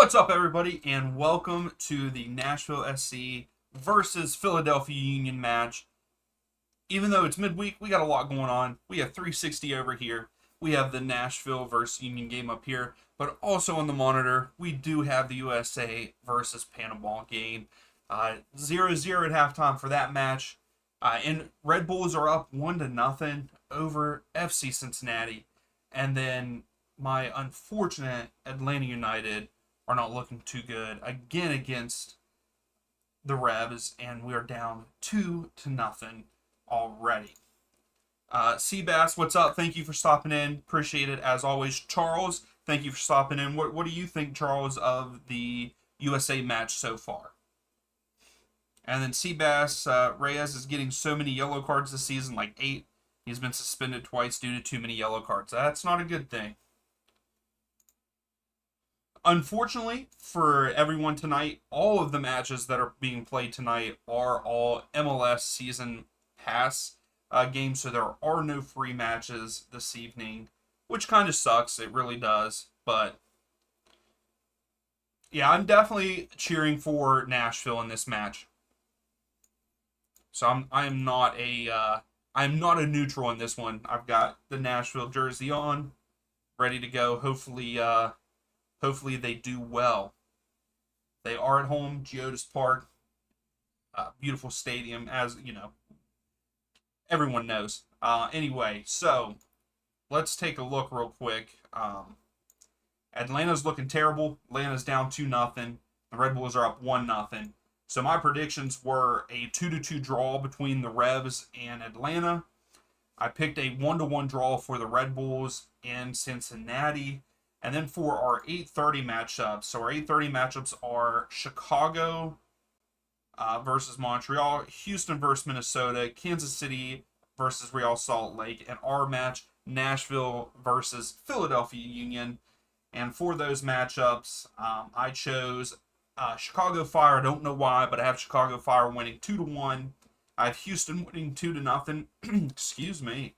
What's up, everybody, and welcome to the Nashville SC versus Philadelphia Union match. Even though it's midweek, we got a lot going on. We have 360 over here. We have the Nashville versus Union game up here, but also on the monitor, we do have the USA versus Panama game. 0-0 at halftime for that match. And Red Bulls are up 1-0 over FC Cincinnati. And then my unfortunate Atlanta United are not looking too good again against the Revs, and we are down 2-0 already. Seabass, what's up? Thank you for stopping in. Appreciate it as always. Charles, thank you for stopping in. What do you think, Charles, of the USA match so far? And then Seabass, Reyes is getting so many yellow cards this season, like 8. He's been suspended twice due to too many yellow cards. That's not a good thing. Unfortunately for everyone tonight, all of the matches that are being played tonight are all MLS Season Pass games, so there are no free matches this evening, which kind of sucks. It really does. But yeah, I'm definitely cheering for Nashville in this match. So I'm not a neutral in this one. I've got the Nashville jersey on, ready to go. Hopefully they do well. They are at home, Geodis Park, beautiful stadium, as you know, everyone knows. Anyway, so let's take a look real quick. Atlanta's looking terrible. Atlanta's down 2-0. The Red Bulls are up 1-0. So my predictions were a 2-2 draw between the Revs and Atlanta. I picked a 1-1 draw for the Red Bulls and Cincinnati. And then for our 8:30 matchups, so our 8:30 matchups are Chicago versus Montreal, Houston versus Minnesota, Kansas City versus Real Salt Lake, and our match, Nashville versus Philadelphia Union. And for those matchups, I chose Chicago Fire. I don't know why, but I have Chicago Fire winning 2-1. I have Houston winning 2-0. Excuse me.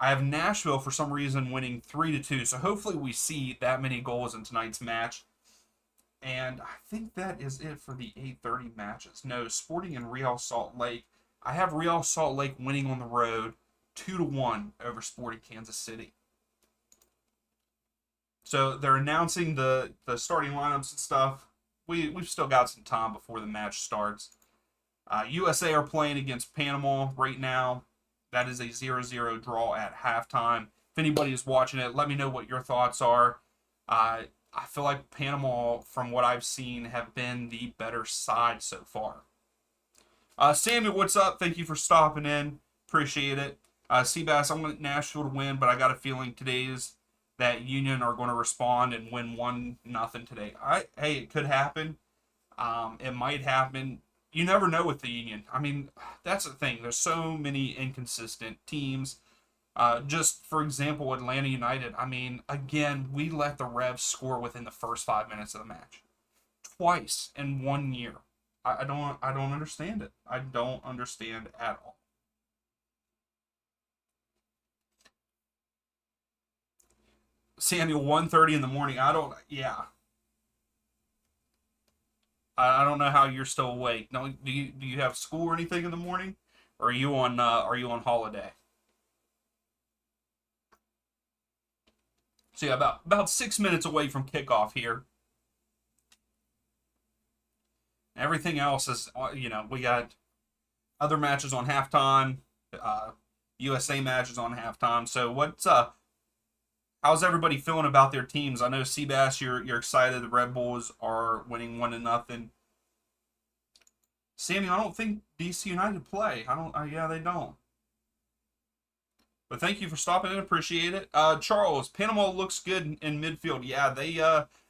I have Nashville, for some reason, winning 3-2. So hopefully we see that many goals in tonight's match. And I think that is it for the 8:30 matches. No, Sporting and Real Salt Lake. I have Real Salt Lake winning on the road 2-1 over Sporting Kansas City. So they're announcing the starting lineups and stuff. We've still got some time before the match starts. USA are playing against Panama right now. That is a 0-0 draw at halftime. If anybody is watching it, let me know what your thoughts are. I feel like Panama, from what I've seen, have been the better side so far. Samuel, what's up? Thank you for stopping in. Appreciate it. Seabass, I'm going to Nashville to win, but I got a feeling today's that Union are going to respond and win 1-0 today. Hey, it could happen. It might happen. You never know with the Union. I mean, that's the thing. There's so many inconsistent teams. Just, for example, Atlanta United. I mean, again, we let the Revs score within the first 5 minutes of the match. Twice in 1 year. I don't understand it. I don't understand at all. Samuel, 1:30 in the morning. Yeah. I don't know how you're still awake. No, do you have school or anything in the morning, or are you on holiday? So yeah, about 6 minutes away from kickoff here. Everything else is we got other matches on halftime, USA matches on halftime. So how's everybody feeling about their teams? I know Seabass, you're excited. The Red Bulls are winning 1-0. Sammy, I don't think DC United play. Yeah, they don't. But thank you for stopping in. Appreciate it. Charles, Panama looks good in midfield. Yeah,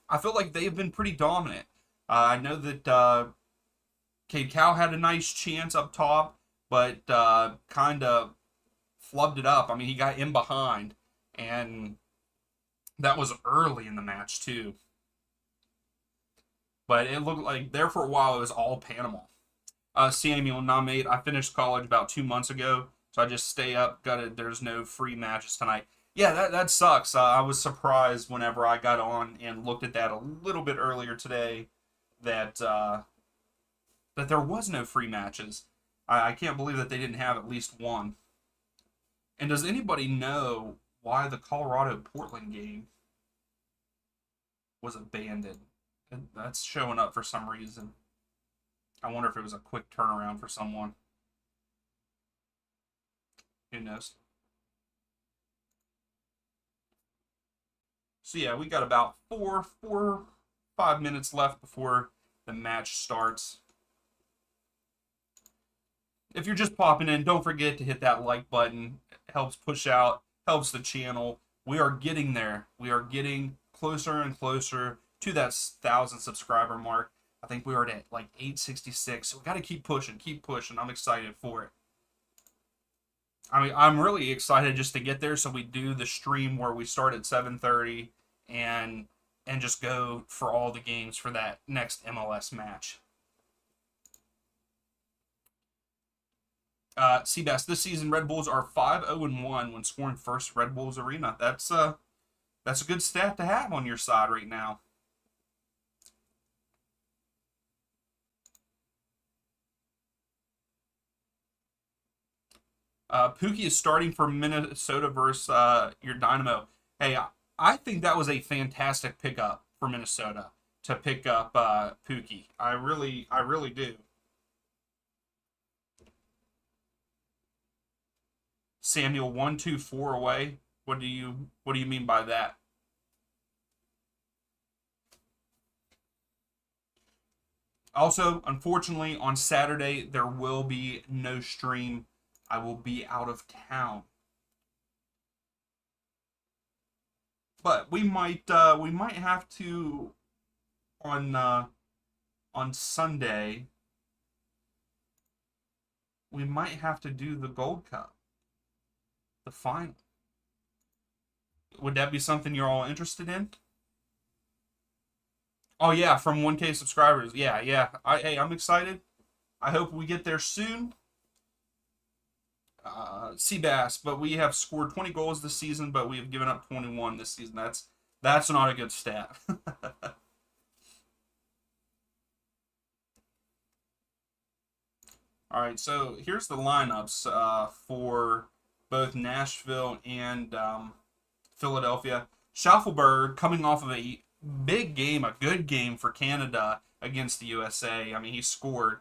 I feel like they've been pretty dominant. I know that Cade Cow had a nice chance up top, but kind of flubbed it up. I mean, he got in behind, and that was early in the match, too. But it looked like there for a while it was all Panama. Samuel Namate, I finished college about 2 months ago, so I just stay up. There's no free matches tonight. Yeah, that sucks. I was surprised whenever I got on and looked at that a little bit earlier today that that there was no free matches. I can't believe that they didn't have at least one. And does anybody know why the Colorado Portland game was abandoned? That's showing up for some reason. I wonder if it was a quick turnaround for someone. Who knows? So yeah, we got about 5 minutes left before the match starts. If you're just popping in, don't forget to hit that like button. It helps push out, helps the channel. We are getting there. We are getting closer and closer to that 1,000 subscriber mark. I think we are at like 866. So we got to keep pushing, keep pushing. I'm excited for it. I mean, I'm really excited just to get there. So we do the stream where we start at 7:30 and just go for all the games for that next MLS match. Seabass, this season Red Bulls are 5-0-1 when scoring first Red Bulls Arena. That's a good stat to have on your side right now. Pookie is starting for Minnesota versus your Dynamo. Hey, I think that was a fantastic pickup for Minnesota to pick up Pookie. I really do. Samuel 1-2-4 away. What do you mean by that? Also, unfortunately, on Saturday there will be no stream. I will be out of town. But we might have to on Sunday. We might have to do the Gold Cup, the final. Would that be something you're all interested in? Oh yeah, from 1K subscribers. Yeah, yeah. Hey, I'm excited. I hope we get there soon. Seabass, but we have scored 20 goals this season, but we have given up 21 this season. That's not a good stat. All right, so here's the lineups for both Nashville and Philadelphia. Schaufelberg coming off of a big game, a good game for Canada against the USA. I mean, he scored.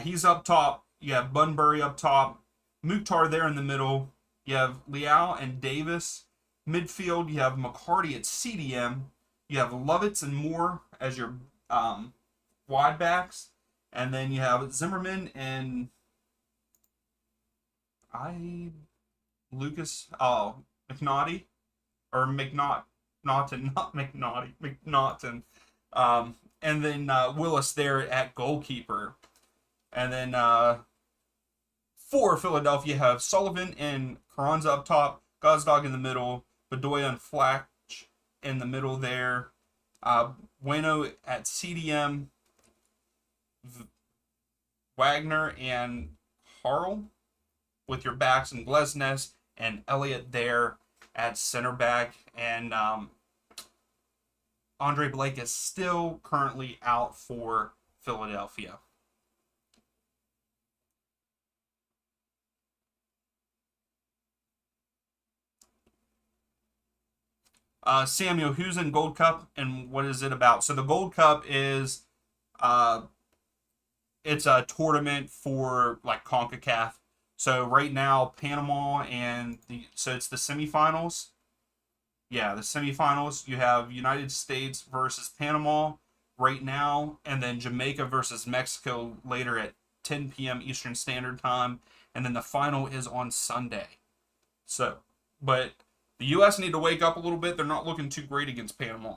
He's up top. You have Bunbury up top. Mukhtar there in the middle. You have Leal and Davis. Midfield, you have McCarty at CDM. You have Lovitz and Moore as your wide backs. And then you have Zimmerman and Lucas McNaughty or Naughton, not McNaughty, McNaughton. And then Willis there at goalkeeper. And then for Philadelphia, you have Sullivan and Carranza up top, Gazdag in the middle, Bedoya and Flack in the middle there, Bueno at CDM, Wagner and Harl with your backs, and Glesnes and Elliott there at center back. And Andre Blake is still currently out for Philadelphia. Samuel, who's in Gold Cup and what is it about? So the Gold Cup is it's a tournament for like CONCACAF. So right now, Panama so it's the semifinals. Yeah, the semifinals. You have United States versus Panama right now, and then Jamaica versus Mexico later at 10 p.m. Eastern Standard Time, and then the final is on Sunday. So, but the U.S. need to wake up a little bit. They're not looking too great against Panama.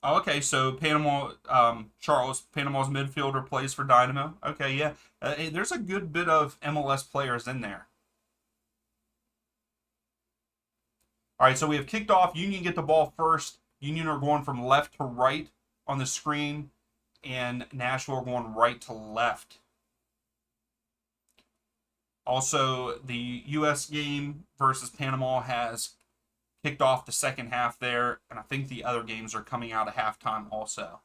Oh, okay, so Panama, Panama's midfielder plays for Dynamo. Okay, yeah. Hey, there's a good bit of MLS players in there. All right, so we have kicked off. Union get the ball first. Union are going from left to right on the screen, and Nashville are going right to left. Also, the U.S. game versus Panama has kicked off the second half there, and I think the other games are coming out at halftime also.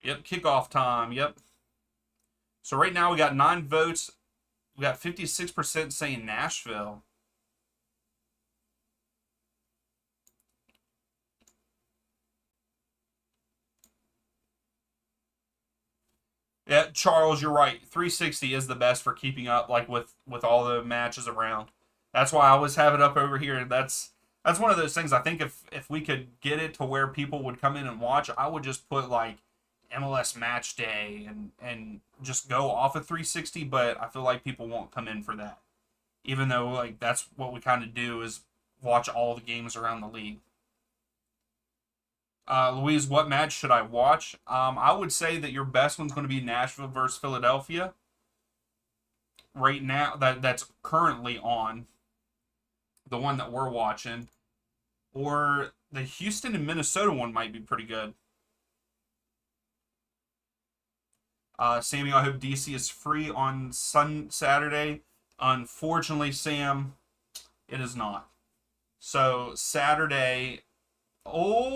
Yep, kickoff time. Yep. So right now we got 9 votes. We got 56% saying Nashville. Yeah, Charles, you're right. 360 is the best for keeping up, like with all the matches around. That's why I always have it up over here. That's one of those things. I think if we could get it to where people would come in and watch, I would just put like MLS Match Day and just go off of 360. But I feel like people won't come in for that, even though like that's what we kind of do is watch all the games around the league. Louise, what match should I watch? I would say that your best one's going to be Nashville versus Philadelphia. Right now, that's currently on the one that we're watching, or the Houston and Minnesota one might be pretty good. Sammy, I hope DC is free on Saturday. Unfortunately, Sam, it is not. So Saturday, oh,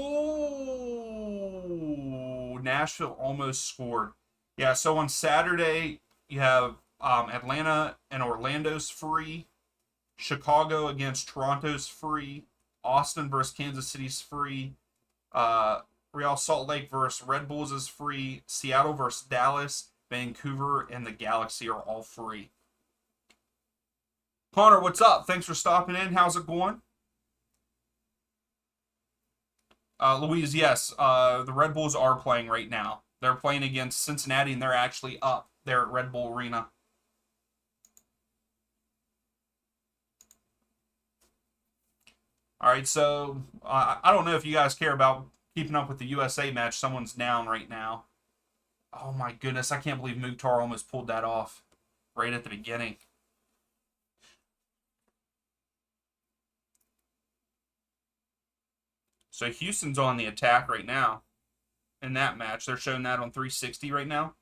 Nashville almost scored. Yeah, so on Saturday, you have Atlanta and Orlando's free. Chicago against Toronto's free. Austin versus Kansas City's free. Uh, Real Salt Lake versus Red Bulls is free. Seattle versus Dallas. Vancouver and the Galaxy are all free. Connor, what's up? Thanks for stopping in. How's it going? Louise, yes, the Red Bulls are playing right now. They're playing against Cincinnati, and they're actually up there at Red Bull Arena. All right, so I don't know if you guys care about keeping up with the USA match. Someone's down right now. Oh my goodness, I can't believe Mukhtar almost pulled that off right at the beginning. So Houston's on the attack right now in that match. They're showing that on 360 right now.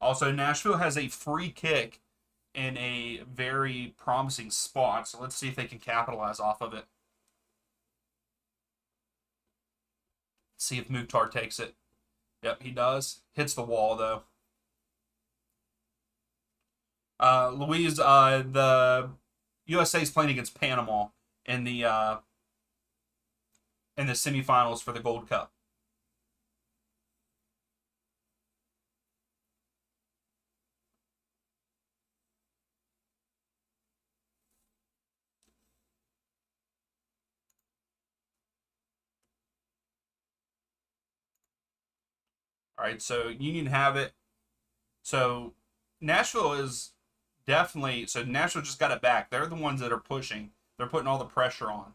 Also, Nashville has a free kick in a very promising spot, so let's see if they can capitalize off of it. See if Mukhtar takes it. Yep, he does. Hits the wall though. Louise, the USA is playing against Panama in the semifinals for the Gold Cup. All right, so Union have it. So Nashville is definitely so Nashville just got it back. They're the ones that are pushing. They're putting all the pressure on.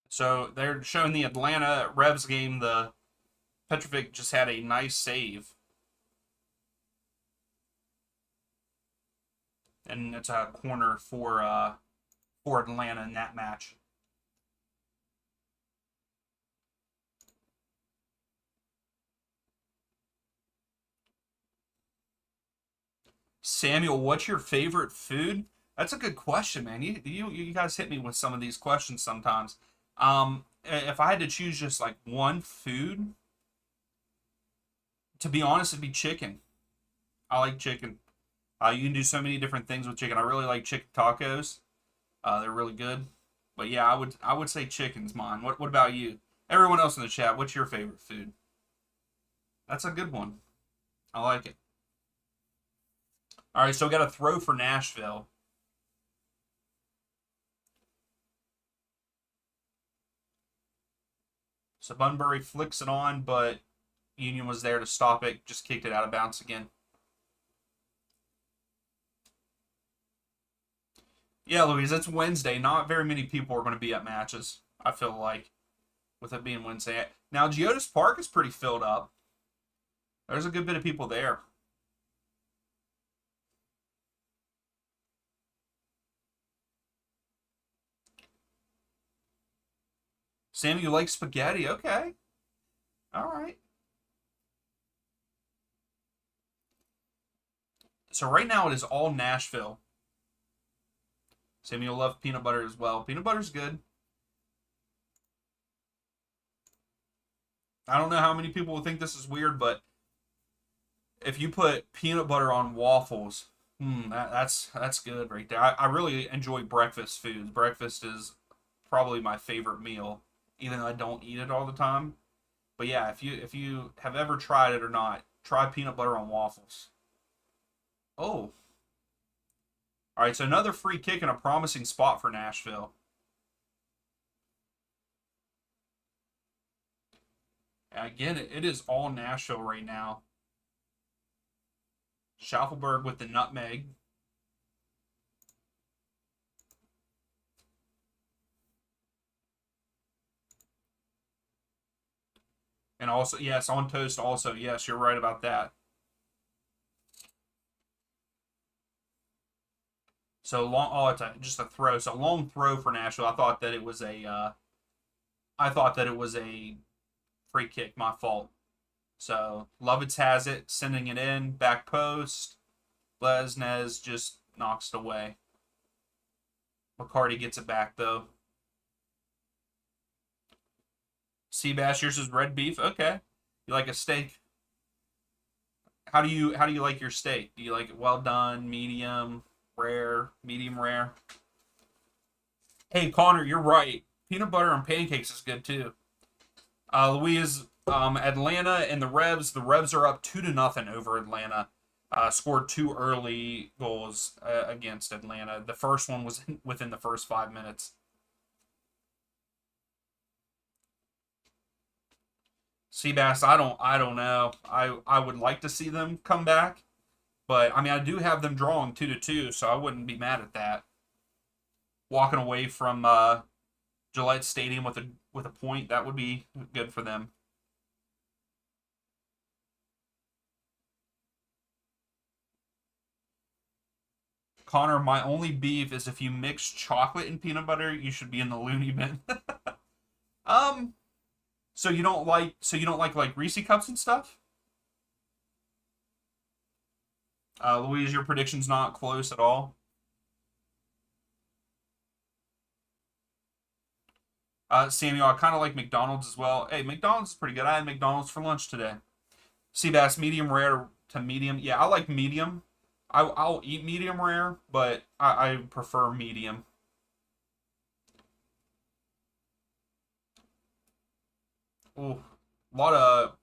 So they're showing the Atlanta Revs game. The Petrovic just had a nice save, and it's a corner for Atlanta in that match. Samuel, what's your favorite food? That's a good question, man. You guys hit me with some of these questions sometimes. If I had to choose just like one food, to be honest, it'd be chicken. I like chicken. You can do so many different things with chicken. I really like chicken tacos. They're really good. But yeah, I would say chicken's mine. What about you? Everyone else in the chat, what's your favorite food? That's a good one. I like it. All right, so we got a throw for Nashville. So Bunbury flicks it on, but Union was there to stop it. Just kicked it out of bounds again. Yeah, Louise, it's Wednesday. Not very many people are going to be at matches, I feel like, with it being Wednesday. Now, Geodis Park is pretty filled up. There's a good bit of people there. Sam, you like spaghetti? Okay. All right. So right now it is all Nashville. Sam, you'll love peanut butter as well. Peanut butter's good. I don't know how many people will think this is weird, but if you put peanut butter on waffles, that's good right there. I really enjoy breakfast foods. Breakfast is probably my favorite meal, even though I don't eat it all the time. But yeah, if you have ever tried it or not, try peanut butter on waffles. Oh, all right. So another free kick and a promising spot for Nashville. And again, it is all Nashville right now. Schaufelberg with the nutmeg. And also, yes, on toast also. Yes, you're right about that. So long. Oh, it's just a throw. So long throw for Nashville. I thought that it was a free kick. My fault. So Lovitz has it, sending it in back post. Lesnez just knocks it away. McCarty gets it back though. Seabass, yours is red beef. Okay, you like a steak? How do you like your steak? Do you like it well done, medium, rare, medium rare? Hey Connor, you're right. Peanut butter on pancakes is good too. Louise, Atlanta and the Revs. The Revs are up 2-0 over Atlanta. Scored two early goals against Atlanta. The first one was within the first 5 minutes. Seabass, I don't know. I would like to see them come back, but I mean I do have them drawing 2-2, so I wouldn't be mad at that. Walking away from Gillette Stadium with a point, that would be good for them. Connor, my only beef is if you mix chocolate and peanut butter, you should be in the loony bin. um, so you don't like Reese cups and stuff? Louise, your prediction's not close at all. Samuel, I kind of like McDonald's as well. Hey, McDonald's is pretty good. I had McDonald's for lunch today. Seabass, medium rare to medium. Yeah, I like medium. I'll eat medium rare, but I prefer medium. Ooh, a lot of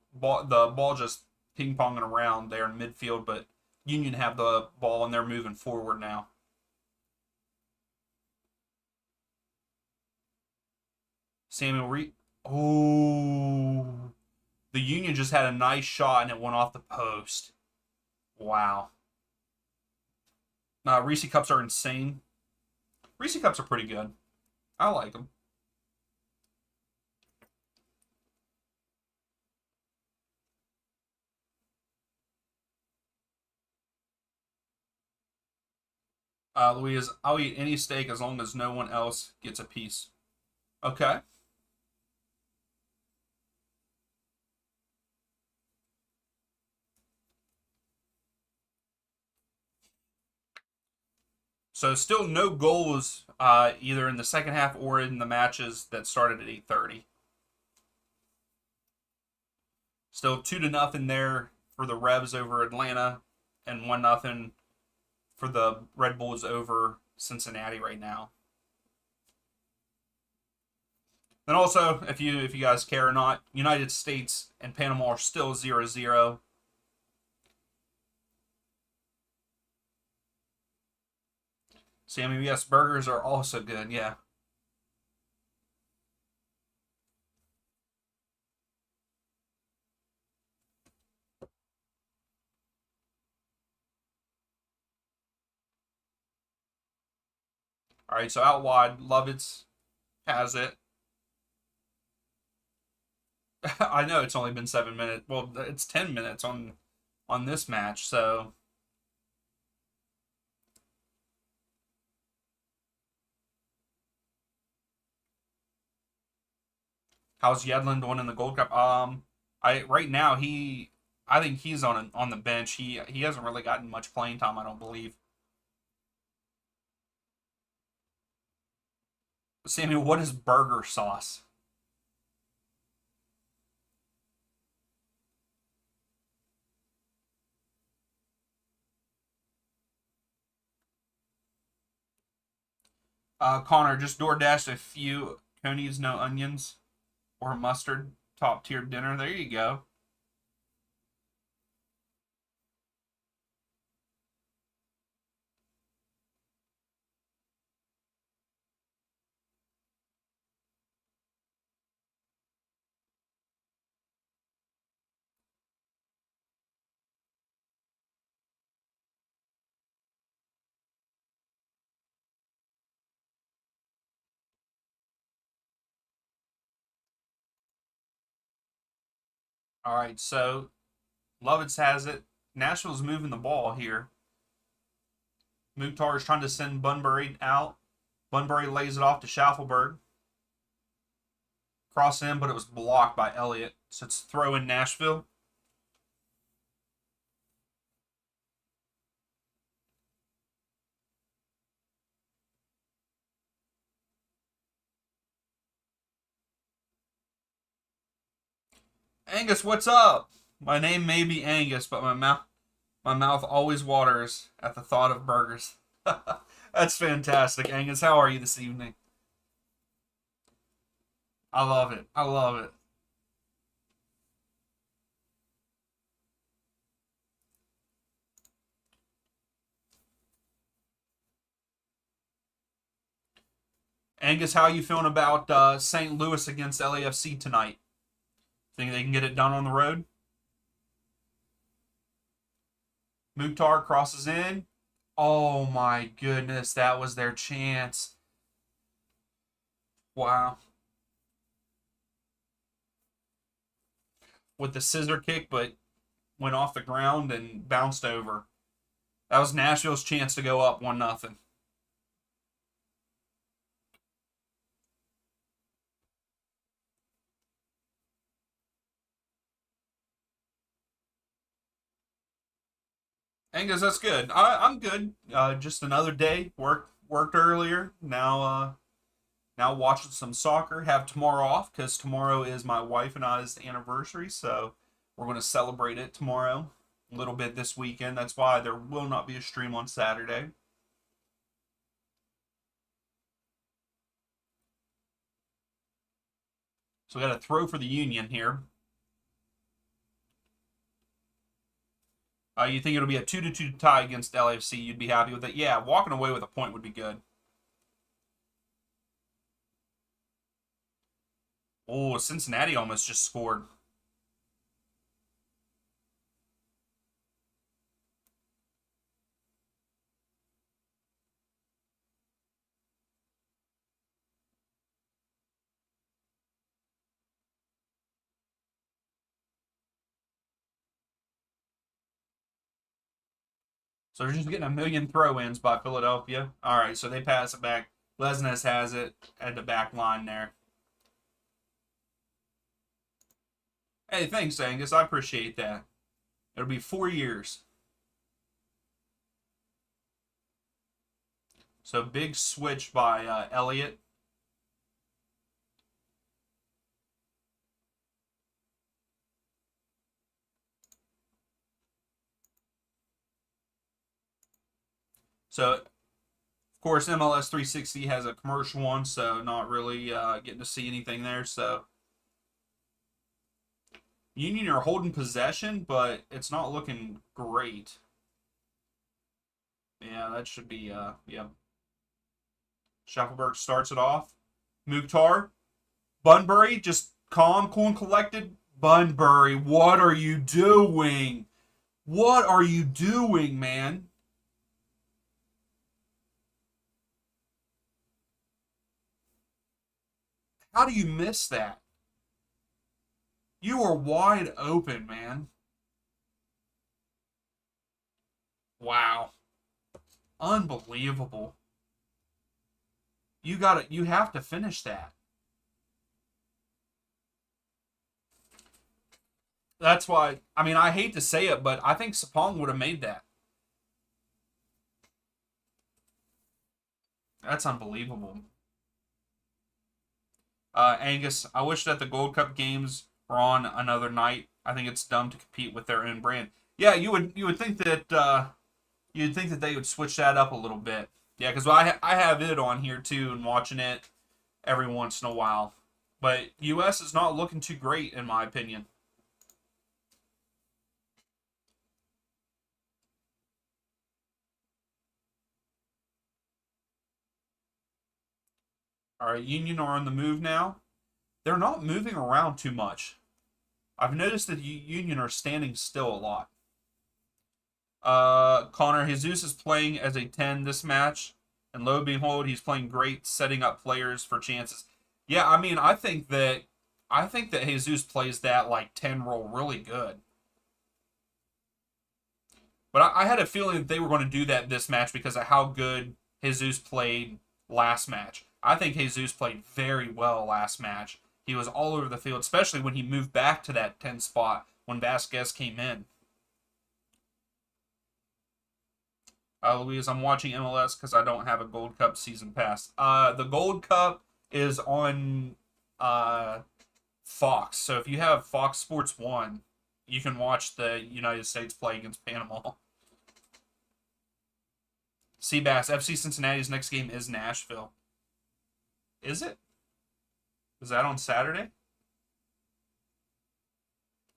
the ball just ping ponging around there in midfield, but Union have the ball and they're moving forward now. Samuel Reed. Oh, the Union just had a nice shot and it went off the post. Wow. Reese cups are insane. Reese cups are pretty good. I like them. Louise, I'll eat any steak as long as no one else gets a piece. Okay. So still no goals either in the second half or in the matches that started at 8:30. Still 2-0 there for the Revs over Atlanta, and 1-0 for the Red Bulls over Cincinnati right now. And also, if you guys care or not, United States and Panama are still 0-0. Sammy, yes, burgers are also good. Yeah. All right, so out wide, Lovitz has it. I know it's only been 7 minutes. Well, it's 10 minutes on this match. So how's Yedlin doing in the Gold Cup? I right now I think he's on the bench. He hasn't really gotten much playing time. I don't believe. Samuel, what is burger sauce? Connor just door dashed a few conies, no onions or mustard. Top tier dinner. There you go. All right, so Lovitz has it. Nashville's moving the ball here. Mukhtar is trying to send Bunbury out. Bunbury lays it off to Schaffelberg. Cross in, but it was blocked by Elliott. So it's throw in Nashville. Angus, what's up? My name may be Angus, but my mouth always waters at the thought of burgers. That's fantastic, Angus. How are you this evening? I love it. I love it. Angus, how are you feeling about St. Louis against LAFC tonight? Think they can get it done on the road? Mukhtar crosses in. Oh my goodness, that was their chance. Wow. With the scissor kick, but went off the ground and bounced over. That was Nashville's chance to go up 1-0. Angus, that's good. I'm good. Just another day. Worked earlier. Now watching some soccer. Have tomorrow off because tomorrow is my wife and I's anniversary. So we're going to celebrate it tomorrow. A little bit this weekend. That's why there will not be a stream on Saturday. So we got a throw for the Union here. You think it'll be a 2-2 tie against LAFC? You'd be happy with it? Yeah, walking away with a point would be good. Oh, Cincinnati almost just scored. So they're just getting a million throw-ins by Philadelphia. All right, so they pass it back. Lesnes has it at the back line there. Hey, thanks, Angus. I appreciate that. It'll be 4 years. So big switch by Elliott. So, of course, MLS 360 has a commercial one, so not really getting to see anything there. So, Union are holding possession, but it's not looking great. Yeah, that should be, yeah. Schaffelberg starts it off. Mukhtar. Bunbury, just calm, cool, and collected. Bunbury, what are you doing? What are you doing, man? How do you miss that? You were wide open, man. Wow. Unbelievable. You have to finish that. That's why, I mean, I hate to say it, but I think Sapong would have made that. That's unbelievable. Angus, I wish that the Gold Cup games were on another night. I think it's dumb to compete with their own brand. Yeah, you would think that you'd think that they would switch that up a little bit. Yeah, because I have it on here too and watching it every once in a while. But U.S. is not looking too great in my opinion. All right, Union are on the move now. They're not moving around too much. I've noticed that Union are standing still a lot. Connor Jesus is playing as a 10 this match, and lo and behold, he's playing great, setting up players for chances. Yeah, I mean, I think that Jesus plays that like 10 role really good. But I had a feeling that they were going to do that this match because of how good Jesus played last match. I think Jesus played very well last match. He was all over the field, especially when he moved back to that 10 spot when Vasquez came in. Louise, I'm watching MLS because I don't have a Gold Cup season pass. The Gold Cup is on Fox. So if you have Fox Sports 1, you can watch the United States play against Panama. Seabass, FC Cincinnati's next game is Nashville. Is it? Is that on Saturday?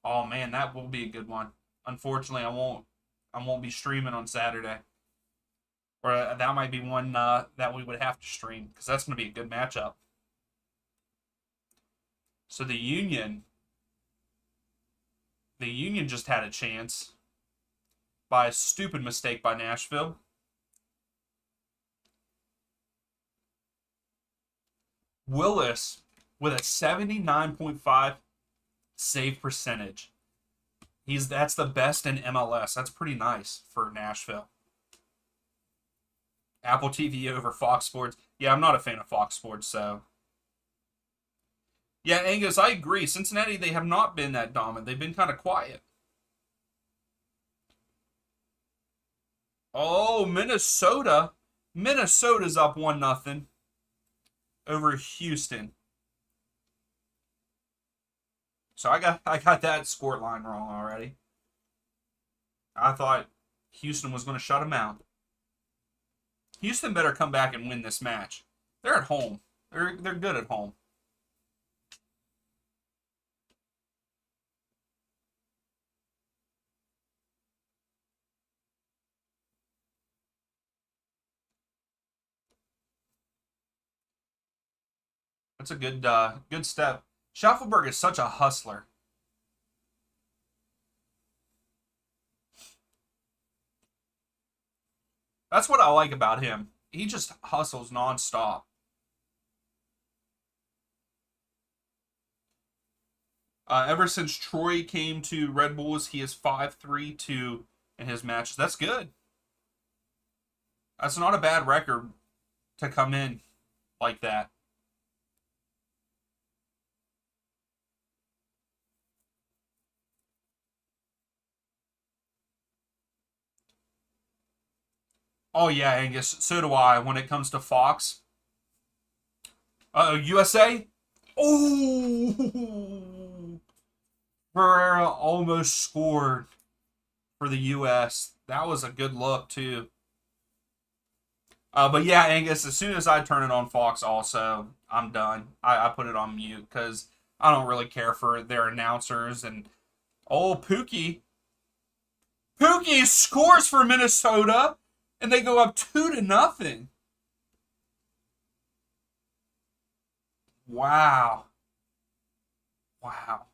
Oh man, that will be a good one. Unfortunately, I won't be streaming on Saturday. Or that might be one that we would have to stream because that's going to be a good matchup. So the Union just had a chance by a stupid mistake by Nashville. Willis with a 79.5 save percentage. That's the best in MLS. That's pretty nice for Nashville. Apple TV over Fox Sports. Yeah, I'm not a fan of Fox Sports, so. Yeah, Angus, I agree. Cincinnati, they have not been that dominant. They've been kind of quiet. Oh, Minnesota. Minnesota's up 1-0 over Houston. So I got that score line wrong already. I thought Houston was going to shut them out. Houston better come back and win this match. They're at home. They're good at home. That's a good step. Schaffelberg is such a hustler. That's what I like about him. He just hustles nonstop. Ever since Troy came to Red Bulls, he is 5-3-2 in his matches. That's good. That's not a bad record to come in like that. Oh yeah, Angus. So do I. When it comes to Fox, USA. Oh, Ferreira almost scored for the U.S. That was a good look too. But yeah, Angus. As soon as I turn it on Fox, also I'm done. I put it on mute because I don't really care for their announcers and oh Pookie scores for Minnesota and they go up 2-0. Wow. Wow.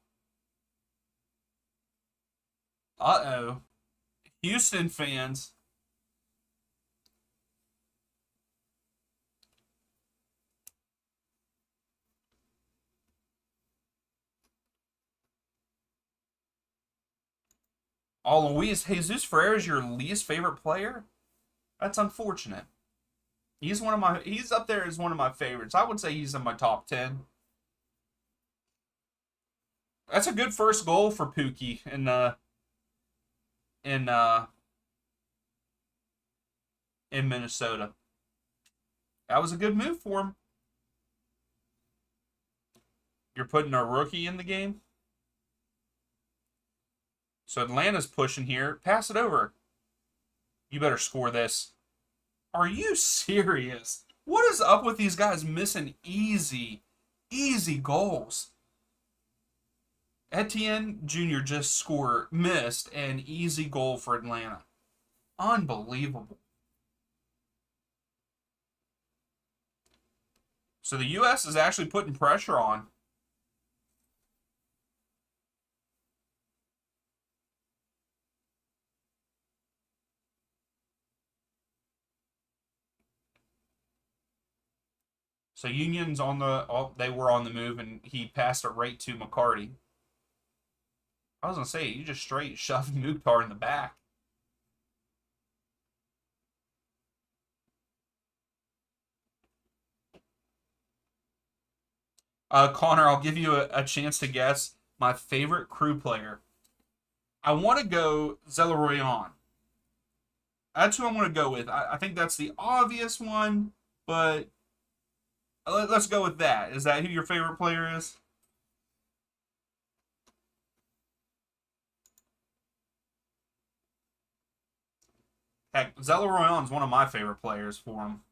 Uh-oh. Houston fans. Oh, Luis Jesus Ferrer is your least favorite player? That's unfortunate. He's up there as one of my favorites. I would say he's in my top 10. That's a good first goal for Pookie in uh in Minnesota. That was a good move for him. You're putting a rookie in the game. So Atlanta's pushing here. Pass it over. You better score this. Are you serious? What is up with these guys missing easy goals? Etienne Jr. just missed an easy goal for Atlanta. Unbelievable. So the U.S. is actually putting pressure on. So Union's on the, oh, they were on the move, and he passed it right to McCarty. I was gonna say, you just straight shoved Mukhtar in the back. Connor, I'll give you a chance to guess my favorite crew player. I want to go Zelleroyan. That's who I want to go with. I think that's the obvious one, but let's go with that. Is that who your favorite player is? Heck, Zelleroyan's one of my favorite players for him.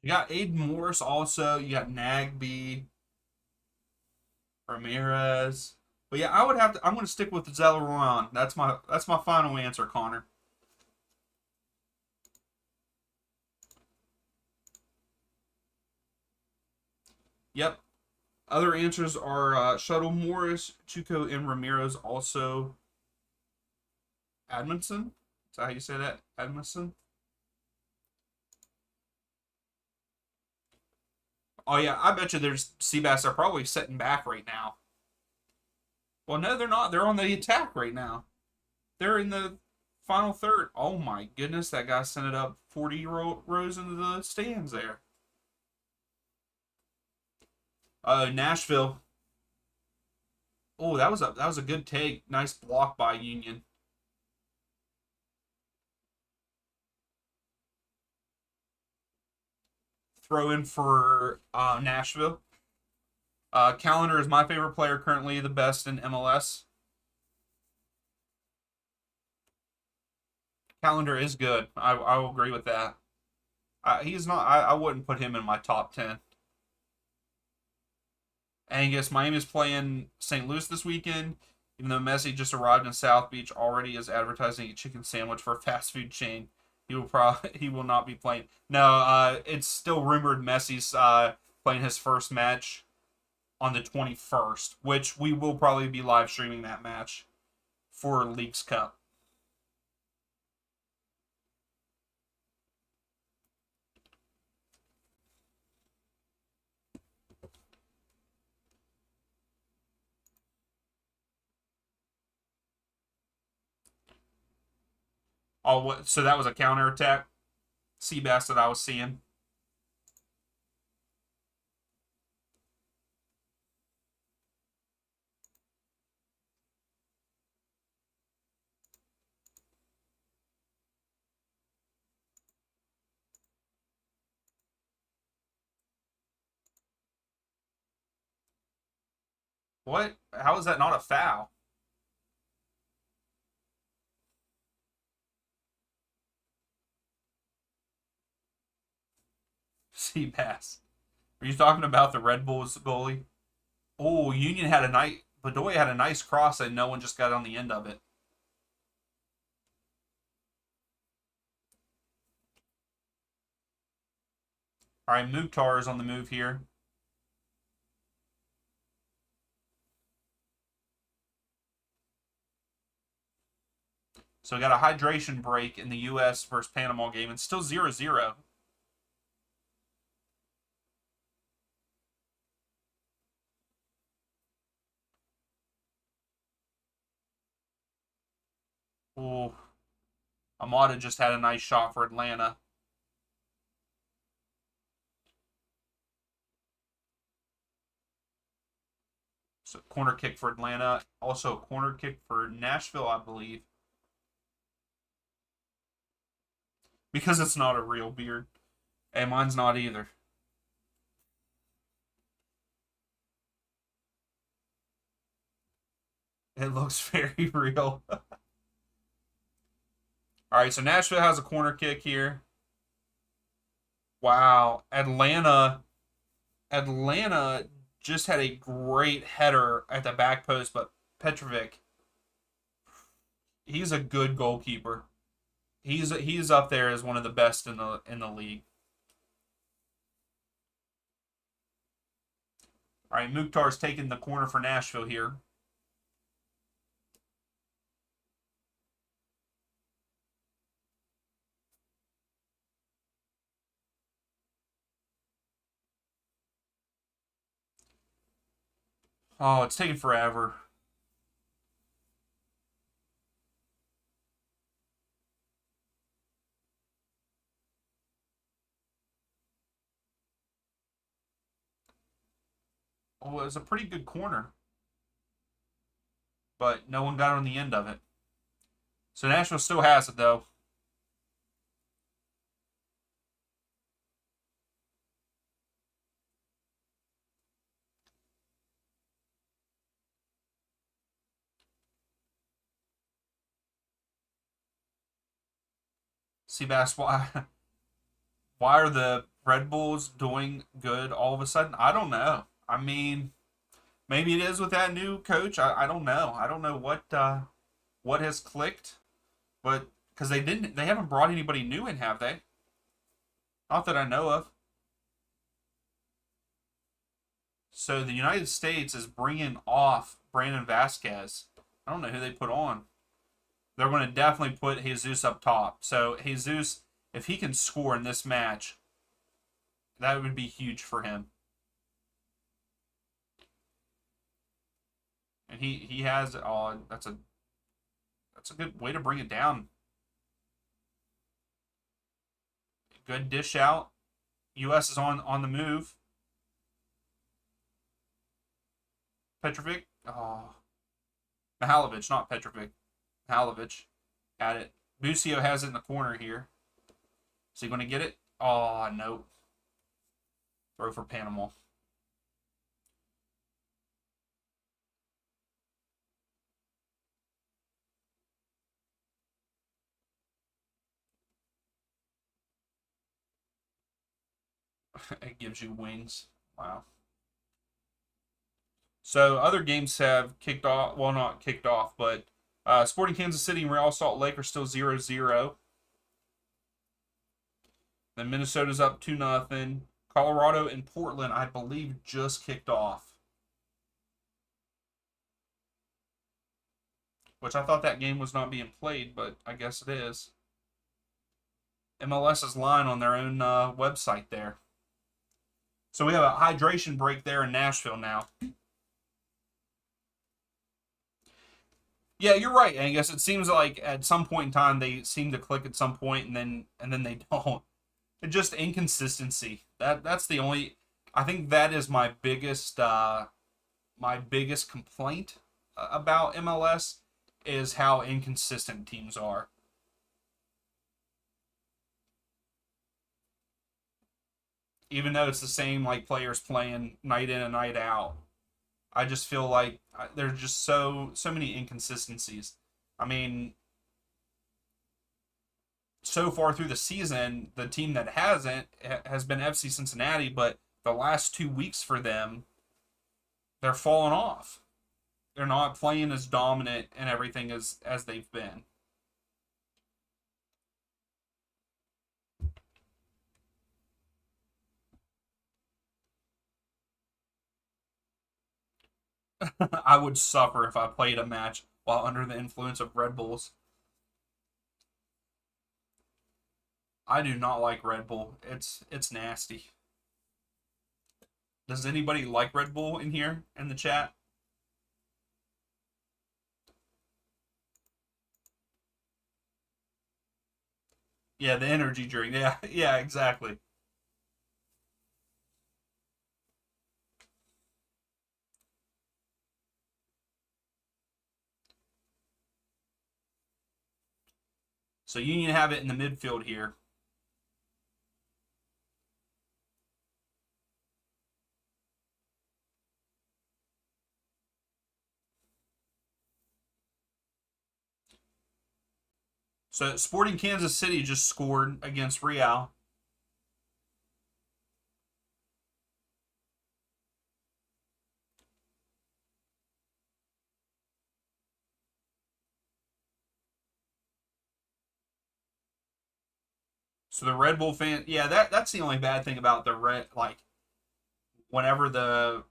You got Aiden Morris also. You got Nagby, Ramirez. But yeah, I would have to. I'm going to stick with Zelleroyan. That's my final answer, Connor. Yep. Other answers are Shuttle Morris, Chuko, and Ramirez. Also, Admonson. Is that how you say that? Admonson. Oh yeah, I bet you there's Seabass are probably sitting back right now. Well, no, they're not. They're on the attack right now. They're in the final third. Oh my goodness, that guy sent it up 40 rows into the stands there. Nashville. Oh, that was a good take. Nice block by Union. Throw in for Nashville. Calendar is my favorite player currently, the best in MLS. Calendar is good. I will agree with that. He's not. I wouldn't put him in my top 10. Angus, Miami's playing St. Louis this weekend. Even though Messi just arrived in South Beach, already is advertising a chicken sandwich for a fast food chain. He will not be playing. No, it's still rumored Messi's playing his first match on the 21st, which we will probably be live streaming that match for Leagues Cup. Oh, so that was a counter attack. Seabass that I was seeing. What? How is that not a foul? Seabass. Are you talking about the Red Bulls goalie? Oh, Union had a nice. Bedoya had a nice cross and no one just got on the end of it. All right, Mukhtar is on the move here. So we got a hydration break in the U.S. versus Panama game. It's still 0-0. Ooh. Amada just had a nice shot for Atlanta. So corner kick for Atlanta. Also a corner kick for Nashville, I believe. Because it's not a real beard. And mine's not either. It looks very real. All right, so Nashville has a corner kick here. Wow, Atlanta just had a great header at the back post, but Petrovic, he's a good goalkeeper. He's up there as one of the best in the league. All right, Mukhtar's taking the corner for Nashville here. Oh, it's taking forever. Oh, it was a pretty good corner, but no one got on the end of it. So Nashville still has it though. Seabass, why are the Red Bulls doing good all of a sudden? I don't know. I mean, maybe it is with that new coach. I don't know. I don't know what has clicked, but because they haven't brought anybody new in, have they? Not that I know of. So the United States is bringing off Brandon Vasquez. I don't know who they put on. They're going to definitely put Jesus up top. So Jesus, if he can score in this match, that would be huge for him. And he has that's a good way to bring it down. Good dish out. US is on the move. Petrovic. Oh. Mihalovic, not Petrovic. Mihalovic had it. Busio has it in the corner here. Is he going to get it? Oh, no. Throw for Panama. It gives you wings. Wow. So other games have kicked off. Well, not kicked off, but Sporting Kansas City and Real Salt Lake are still 0-0. Then Minnesota's up 2-0. Colorado and Portland, I believe, just kicked off. Which I thought that game was not being played, but I guess it is. MLS is lying on their own website there. So we have a hydration break there in Nashville now. Yeah, you're right, Angus. It seems like at some point in time they seem to click at some point and then they don't. It's just inconsistency. That's the only. I think that is my biggest complaint about MLS is how inconsistent teams are. Even though it's the same like players playing night in and night out, I just feel like there's just so many inconsistencies. I mean, so far through the season, the team that hasn't has been FC Cincinnati, but the last 2 weeks for them, they're falling off. They're not playing as dominant and everything as they've been. I would suffer if I played a match while under the influence of Red Bulls. I do not like Red Bull. It's nasty. Does anybody like Red Bull in here in the chat? Yeah, the energy drink. Yeah, yeah, exactly. So Union have it in the midfield here. So Sporting Kansas City just scored against Real. So the Red Bull fan, yeah, that's the only bad thing about the red. Like whenever the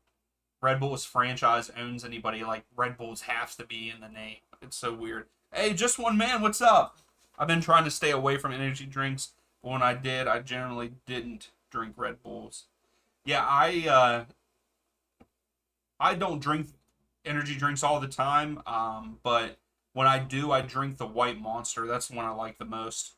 Red Bulls franchise owns anybody, like Red Bulls has to be in the name. It's so weird. Hey, just one man, what's up? I've been trying to stay away from energy drinks, but when I did, I generally didn't drink Red Bulls. Yeah, I don't drink energy drinks all the time, but when I do, I drink the White Monster. That's the one I like the most.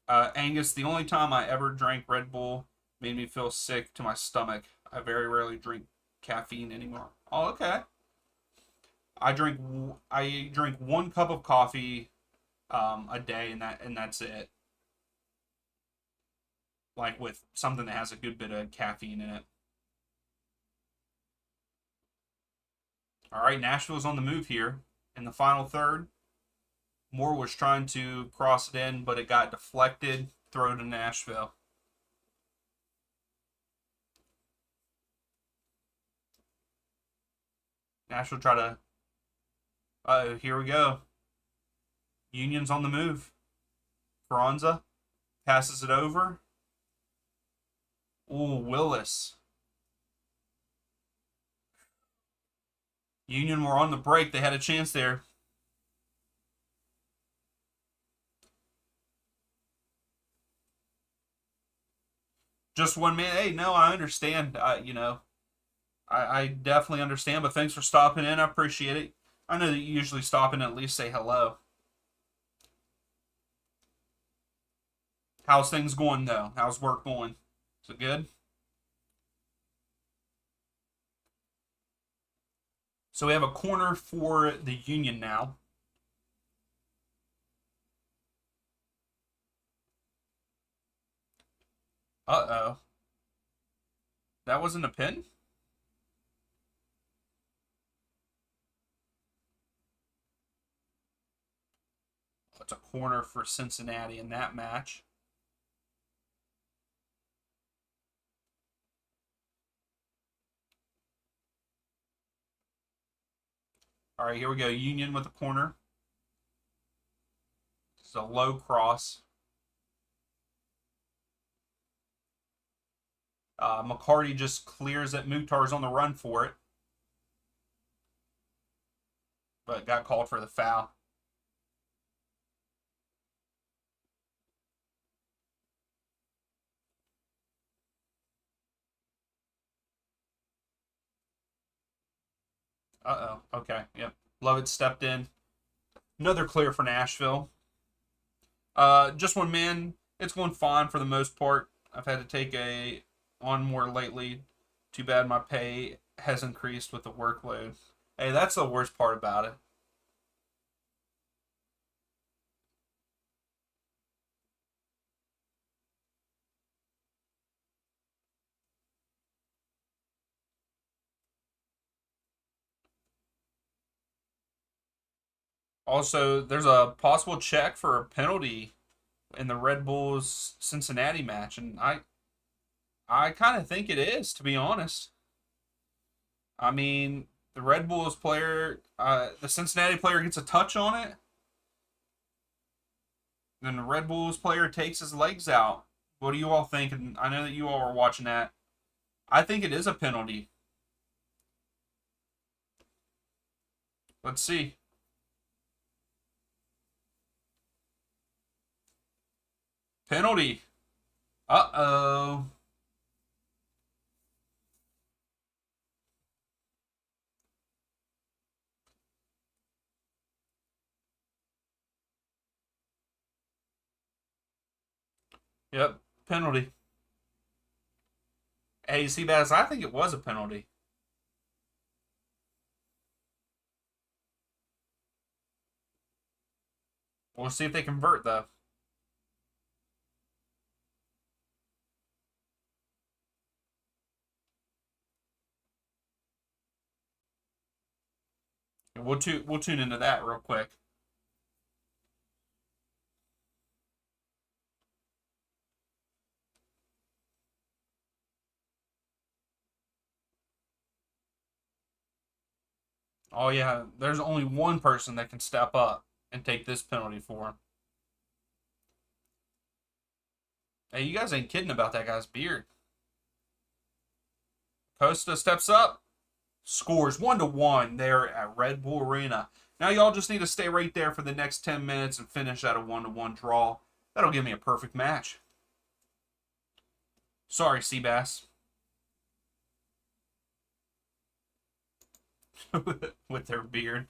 Angus, the only time I ever drank Red Bull made me feel sick to my stomach. I very rarely drink caffeine anymore. Oh, okay. I drink 1 cup of coffee a day, and that's it. Like with something that has a good bit of caffeine in it. All right, Nashville's on the move here in the final third. Moore was trying to cross it in, but it got deflected. Throw to Nashville. Nashville try to. Here we go. Union's on the move. Carranza passes it over. Ooh, Willis. Union were on the break. They had a chance there. Just one man. Hey, no, I understand. I definitely understand. But thanks for stopping in. I appreciate it. I know that you usually stop in and at least say hello. How's things going though? How's work going? Is it good? So we have a corner for the Union now. Uh oh. That wasn't a pin? It's a corner for Cincinnati in that match. All right, here we go. Union with a corner. It's a low cross. McCarty just clears it. Mukhtar's on the run for it, but got called for the foul. Uh oh. Okay. Yep. Lovett stepped in. Another clear for Nashville. Just one man. It's going fine for the most part. I've had to take on more lately. Too bad my pay has increased with the workload. Hey, that's the worst part about it. Also, there's a possible check for a penalty in the Red Bulls Cincinnati match, and I kind of think it is, to be honest. I mean, the Red Bulls player, the Cincinnati player gets a touch on it, then the Red Bulls player takes his legs out. What do you all think? And I know that you all were watching that. I think it is a penalty. Let's see. Penalty. Uh-oh. Yep, penalty. Hey, Seabass, I think it was a penalty. We'll see if they convert, though. We'll tune into that real quick. Oh yeah, there's only one person that can step up and take this penalty for him. Hey, you guys ain't kidding about that guy's beard. Costa steps up, scores 1-1 there at Red Bull Arena. Now y'all just need to stay right there for the next 10 minutes and finish at a 1-1 draw. That'll give me a perfect match. Sorry, Seabass. With their beard.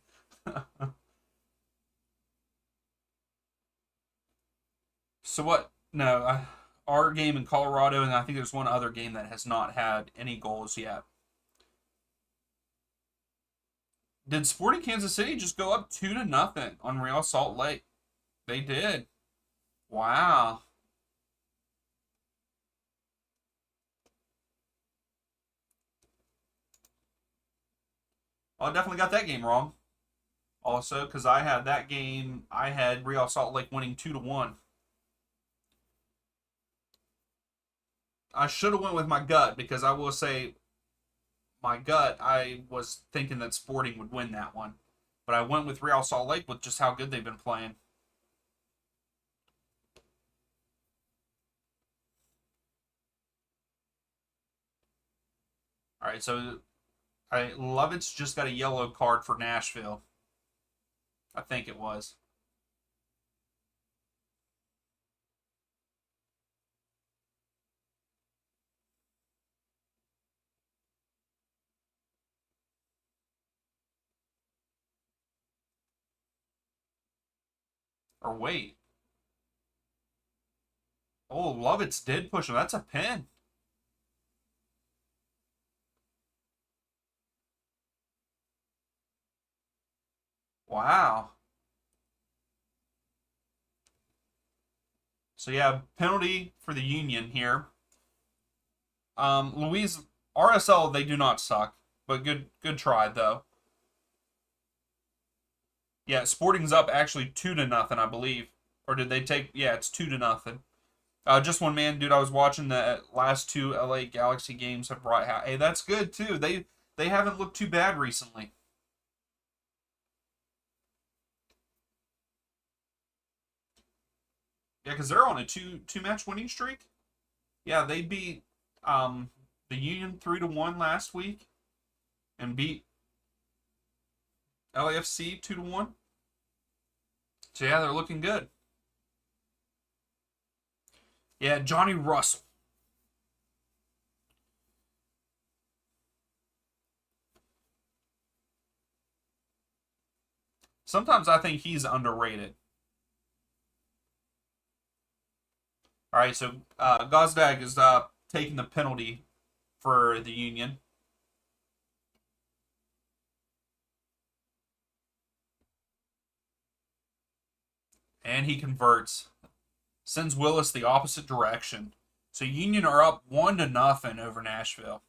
So what? No, our game in Colorado, and I think there's one other game that has not had any goals yet. Did Sporting Kansas City just go up 2-0 on Real Salt Lake? They did. Wow. Well, I definitely got that game wrong. Also, because I had that game, I had Real Salt Lake winning 2-1. I should have went with my gut because I will say my gut, I was thinking that Sporting would win that one. But I went with Real Salt Lake with just how good they've been playing. All right, so Lovitz just got a yellow card for Nashville. I think it was. Or wait. Oh, Lovitz did push him. That's a pin. Wow. So yeah, penalty for the Union here. Louise RSL, they do not suck, but good try though. Yeah, Sporting's up actually 2-0, I believe. Or did they take? Yeah, it's 2-0. Just one man, dude. I was watching the last two LA Galaxy games have brought. Hey, that's good too. They haven't looked too bad recently. Yeah, because they're on a two match winning streak. Yeah, they beat the Union 3-1 last week, and beat LAFC 2-1. So yeah, they're looking good. Yeah, Johnny Russell. Sometimes I think he's underrated. All right, so Gazdag is taking the penalty for the Union. And he converts. Sends Willis the opposite direction. So Union are up 1-0 over Nashville.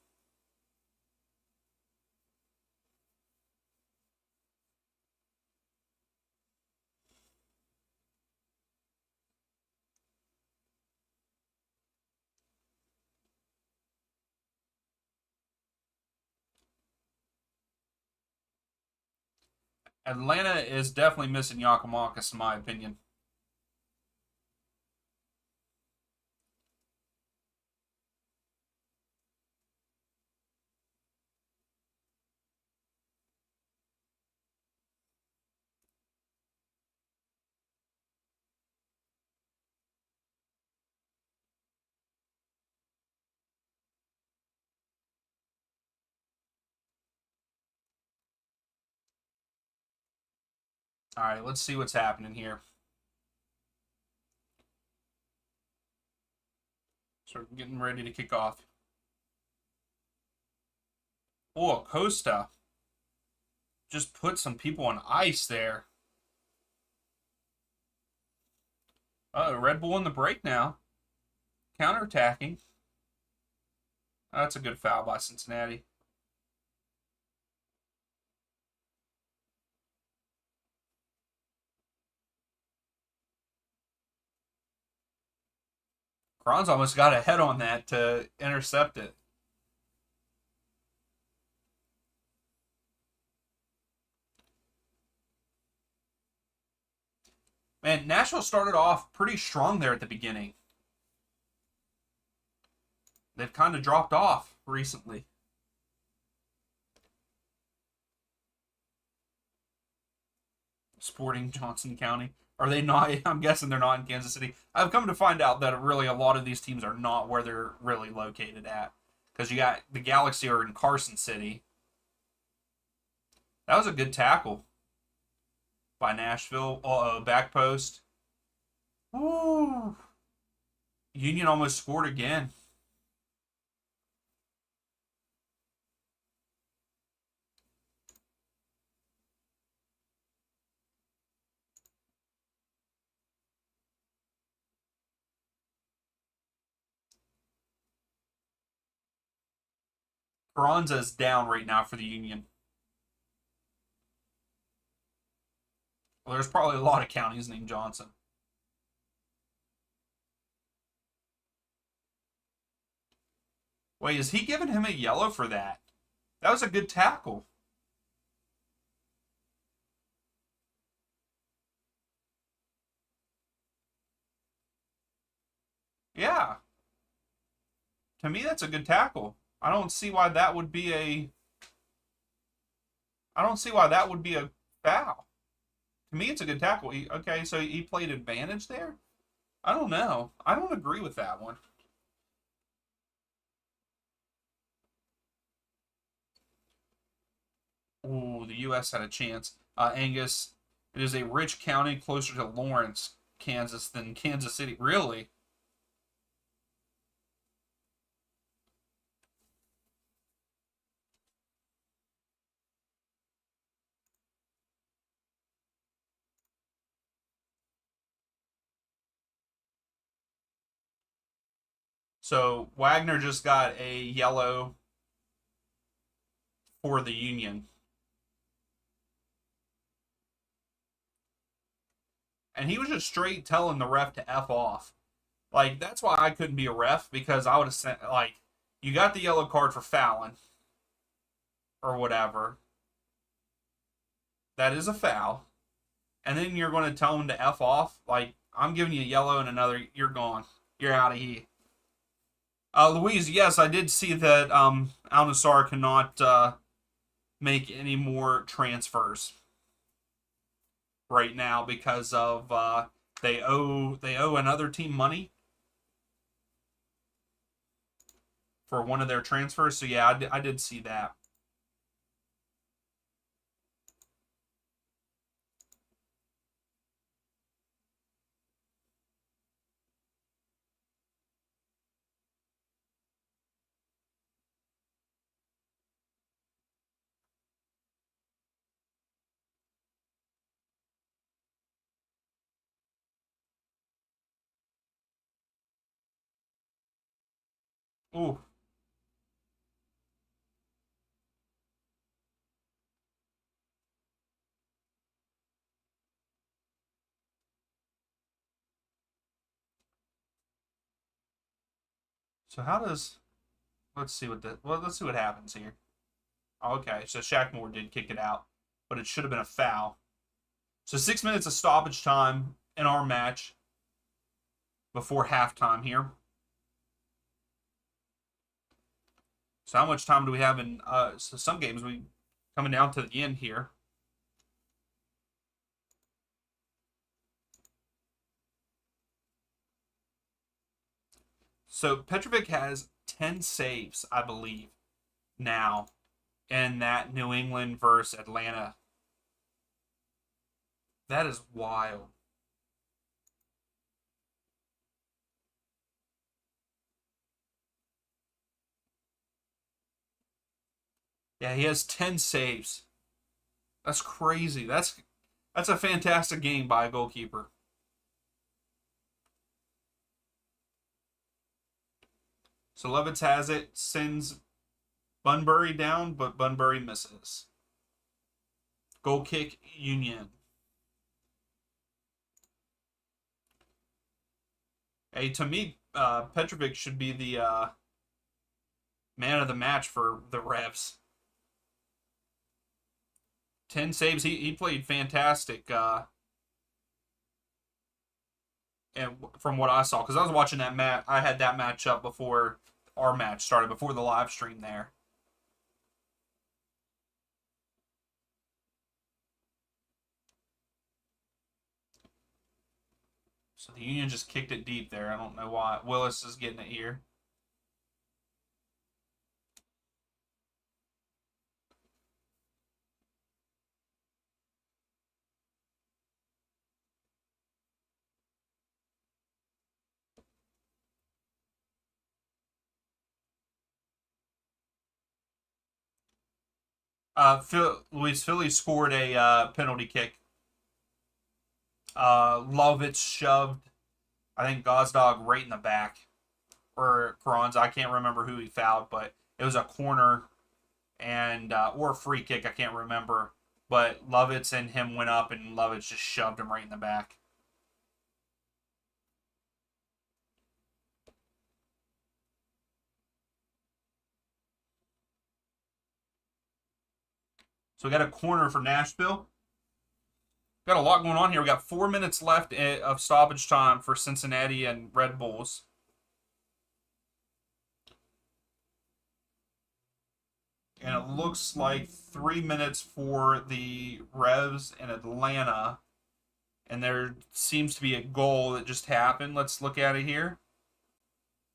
Atlanta is definitely missing Yakimakis, in my opinion. All right, let's see what's happening here. So we're getting ready to kick off. Oh, Acosta just put some people on ice there. Red Bull in the break now. Counterattacking. That's a good foul by Cincinnati. Kron's almost got a head on that to intercept it. Man, Nashville started off pretty strong there at the beginning. They've kind of dropped off recently. Sporting Johnson County. Are they not? I'm guessing they're not in Kansas City. I've come to find out that really a lot of these teams are not where they're really located at. Because you got the Galaxy are in Carson City. That was a good tackle by Nashville. Back post. Ooh. Union almost scored again. Carranza's down right now for the Union. Well, there's probably a lot of counties named Johnson. Wait, is he giving him a yellow for that? That was a good tackle. Yeah. To me, that's a good tackle. I don't see why that would be a. I don't see why that would be a foul. To me, it's a good tackle. Okay, so he played advantage there. I don't know. I don't agree with that one. Ooh, the U.S. had a chance. Angus, it is a rich county closer to Lawrence, Kansas than Kansas City. Really? So Wagner just got a yellow for the Union. And he was just straight telling the ref to F off. Like, that's why I couldn't be a ref, because I would have sent, like, you got the yellow card for fouling or whatever. That is a foul. And then you're going to tell him to F off. Like, I'm giving you a yellow and another, you're gone. You're out of here. Louise, yes, I did see that Al Nassr cannot make any more transfers right now because of they owe another team money for one of their transfers. So yeah, I did see that. Ooh. So how does let's see what happens here. Okay, so Shaq Moore did kick it out, but it should have been a foul. So 6 minutes of stoppage time in our match before halftime here. So how much time do we have in so some games we coming down to the end here. So Petrovic has 10 saves, I believe, now in that New England versus Atlanta That is wild. Yeah, he has 10 saves. That's crazy. That's a fantastic game by a goalkeeper. So Levitz has it, sends Bunbury down, but Bunbury misses. Goal kick, Union. Hey, to me, Petrovic should be the man of the match for the Revs. 10 saves. He played fantastic. And from what I saw, because I was watching that match, I had that match up before our match started, before the live stream there. So the Union just kicked it deep there. I don't know why. Willis is getting it here. Luis Philly scored a penalty kick. Lovitz shoved, I think, Gazdag right in the back. Or Kronz, I can't remember who he fouled, but it was a corner and or a free kick, I can't remember. But Lovitz and him went up, and Lovitz just shoved him right in the back. So we got a corner for Nashville. Got a lot going on here. We got 4 minutes left of stoppage time for Cincinnati and Red Bulls. And it looks like 3 minutes for the Revs in Atlanta. And there seems to be a goal that just happened. Let's look at it here.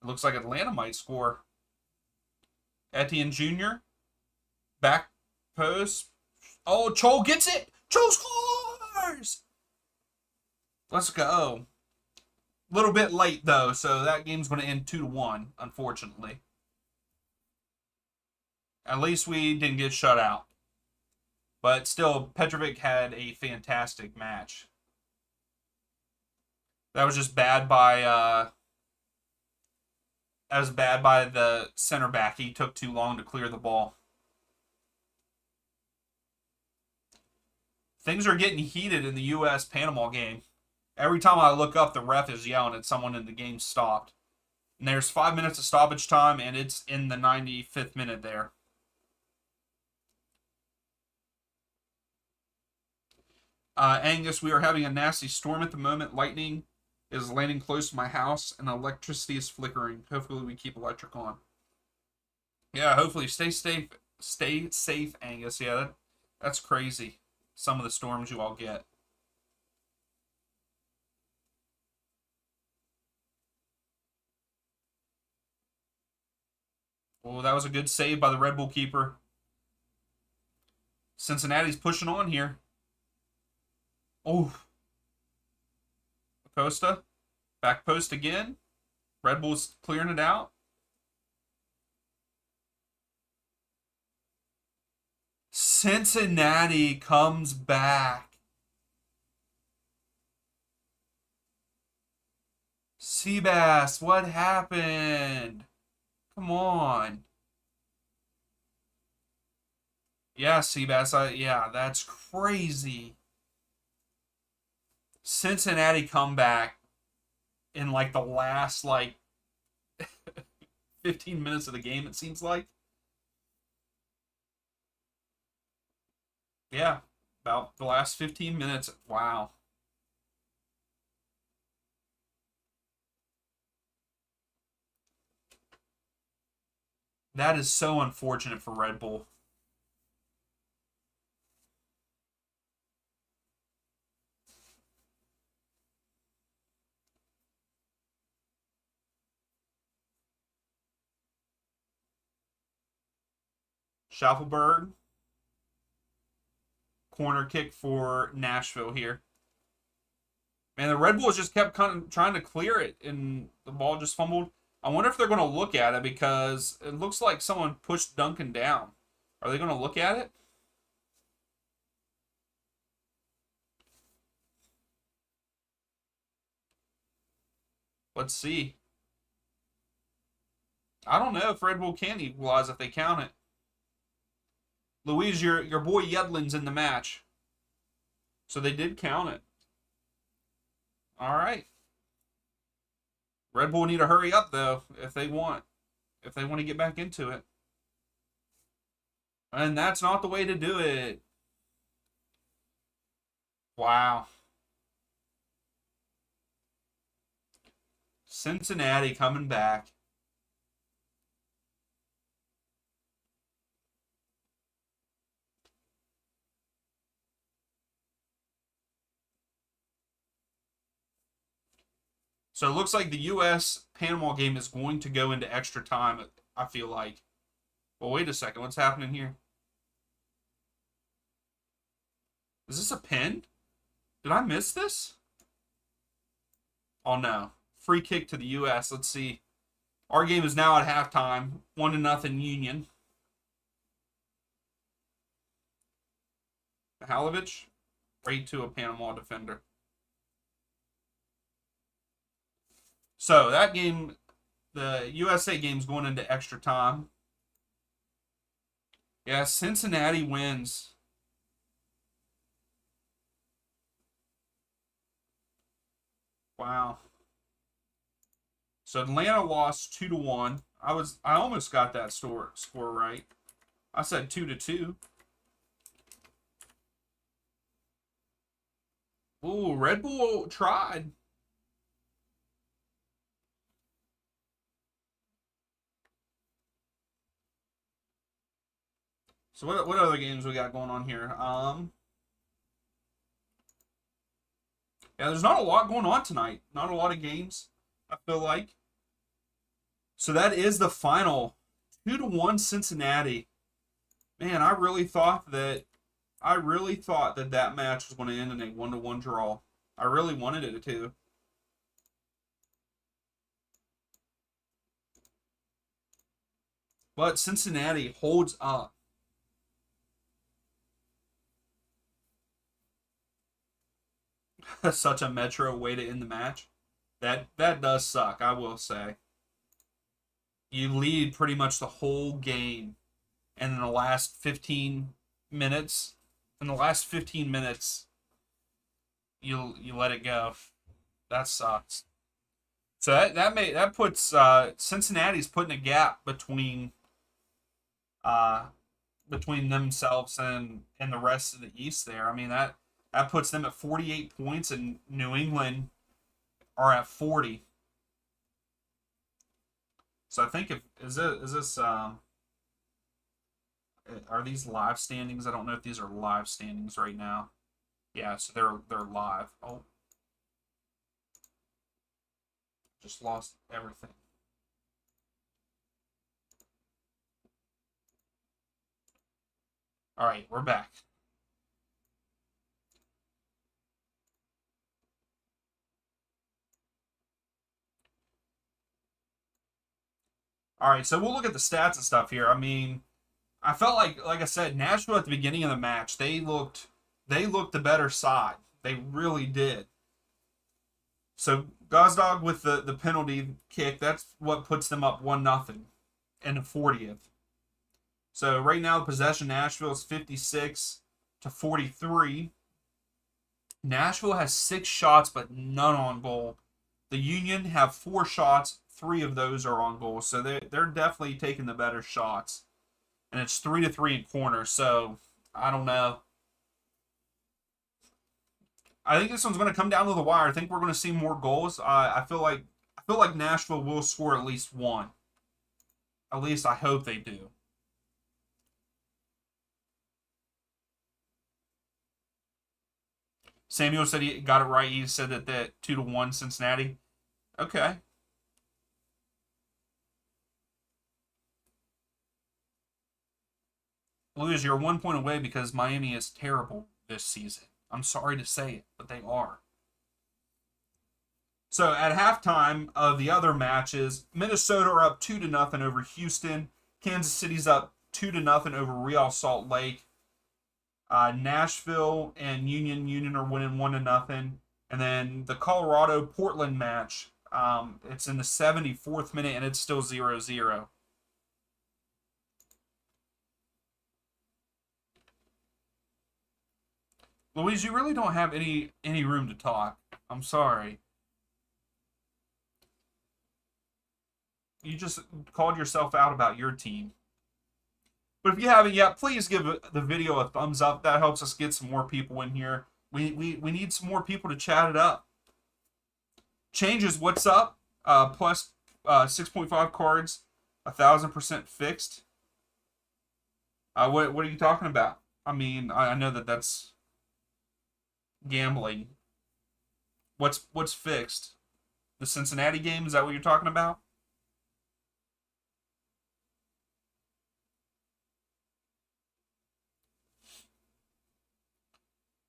It looks like Atlanta might score. Etienne Jr. Back post. Oh, Chol gets it. Chol scores! Let's go. A little bit late, though, so that game's going to end 2-1, unfortunately. At least we didn't get shut out. But still, Petrovic had a fantastic match. That was just bad by the center back. He took too long to clear the ball. Things are getting heated in the U.S. Panama game. Every time I look up, the ref is yelling at someone and the game stopped. And there's 5 minutes of stoppage time, and it's in the 95th minute there. Angus, we are having a nasty storm at the moment. Lightning is landing close to my house, and electricity is flickering. Hopefully we keep electric on. Yeah, hopefully. Stay safe. Stay safe, Angus. Yeah, that's crazy. Some of the storms you all get. Oh, that was a good save by the Red Bull keeper. Cincinnati's pushing on here. Oh. Acosta. Back post again. Red Bull's clearing it out. Cincinnati comes back. Seabass, what happened? Come on. Yeah, Seabass, yeah, that's crazy. Cincinnati comeback in like the last 15 minutes of the game, it seems like. Yeah, about the last 15 minutes. Wow. That is so unfortunate for Red Bull. Schaffelberg. Corner kick for Nashville here. Man, the Red Bulls just kept kind of trying to clear it, and the ball just fumbled. I wonder if they're going to look at it because it looks like someone pushed Duncan down. Are they going to look at it? Let's see. I don't know if Red Bull can equalize if they count it. Louise, your boy Yedlin's in the match. So they did count it. All right. Red Bull need to hurry up though if they want to get back into it. And that's not the way to do it. Wow. Cincinnati coming back. So it looks like the U.S. Panama game is going to go into extra time, I feel like. Well, wait a second. What's happening here? Is this a pin? Did I miss this? Oh, no. Free kick to the U.S. Let's see. Our game is now at halftime. 1-0 Union. Halovich, right to a Panama defender. So that game, the USA game's going into extra time. Yeah, Cincinnati wins. Wow. So Atlanta lost 2-1. I almost got that score right. I said 2-2. Ooh, Red Bull tried. So what other games we got going on here? Yeah, there's not a lot going on tonight. Not a lot of games, I feel like. So that is the final. 2-1 Cincinnati. Man, I really thought that that match was going to end in a 1-1 draw. I really wanted it to. But Cincinnati holds up. Such a Metro way to end the match. That does suck, I will say. You lead pretty much the whole game, and in the last 15 minutes, you let it go. That sucks. So that puts Cincinnati's putting a gap uh, between themselves and the rest of the East there. I mean that puts them at 48 points, and New England are at 40. So I think is this are these live standings? I don't know if these are live standings right now. Yeah, so they're live. Oh, just lost everything. All right, we're back. All right, so we'll look at the stats and stuff here. I mean, I felt like I said, Nashville at the beginning of the match, they looked the better side. They really did. So Gazdag with the penalty kick, that's what puts them up 1-0 in the 40th. So right now the possession Nashville is 56-43. Nashville has 6 shots but none on goal. The Union have 4 shots, 3 of those are on goal. So they're definitely taking the better shots. And it's 3-3 in corners, so I don't know. I think this one's going to come down to the wire. I think we're going to see more goals. I feel like Nashville will score at least one. At least I hope they do. Samuel said he got it right. He said that 2-1 Cincinnati. Okay. Blues, you're 1 point away because Miami is terrible this season. I'm sorry to say it, but they are. So at halftime of the other matches, Minnesota are up 2-0 over Houston. Kansas City's up 2-0 over Real Salt Lake. Nashville and Union are winning 1-0. And then the Colorado Portland match, it's in the 74th minute and it's still 0-0. Louise, you really don't have any room to talk. I'm sorry. You just called yourself out about your team. But if you haven't yet, please give the video a thumbs up. That helps us get some more people in here. We need some more people to chat it up. Changes, what's up? Plus 6.5 cards, 1,000% fixed. What are you talking about? I mean, I know that's gambling. What's fixed? The Cincinnati game? Is that what you're talking about?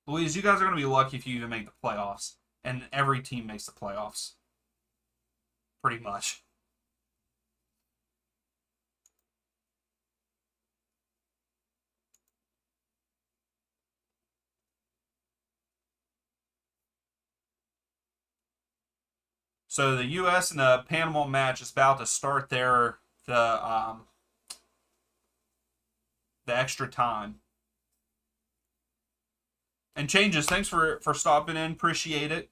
Louise, you guys are going to be lucky if you even make the playoffs. And every team makes the playoffs. Pretty much. So the U.S. and the Panama match is about to start the extra time. And Changes, thanks for stopping in. Appreciate it.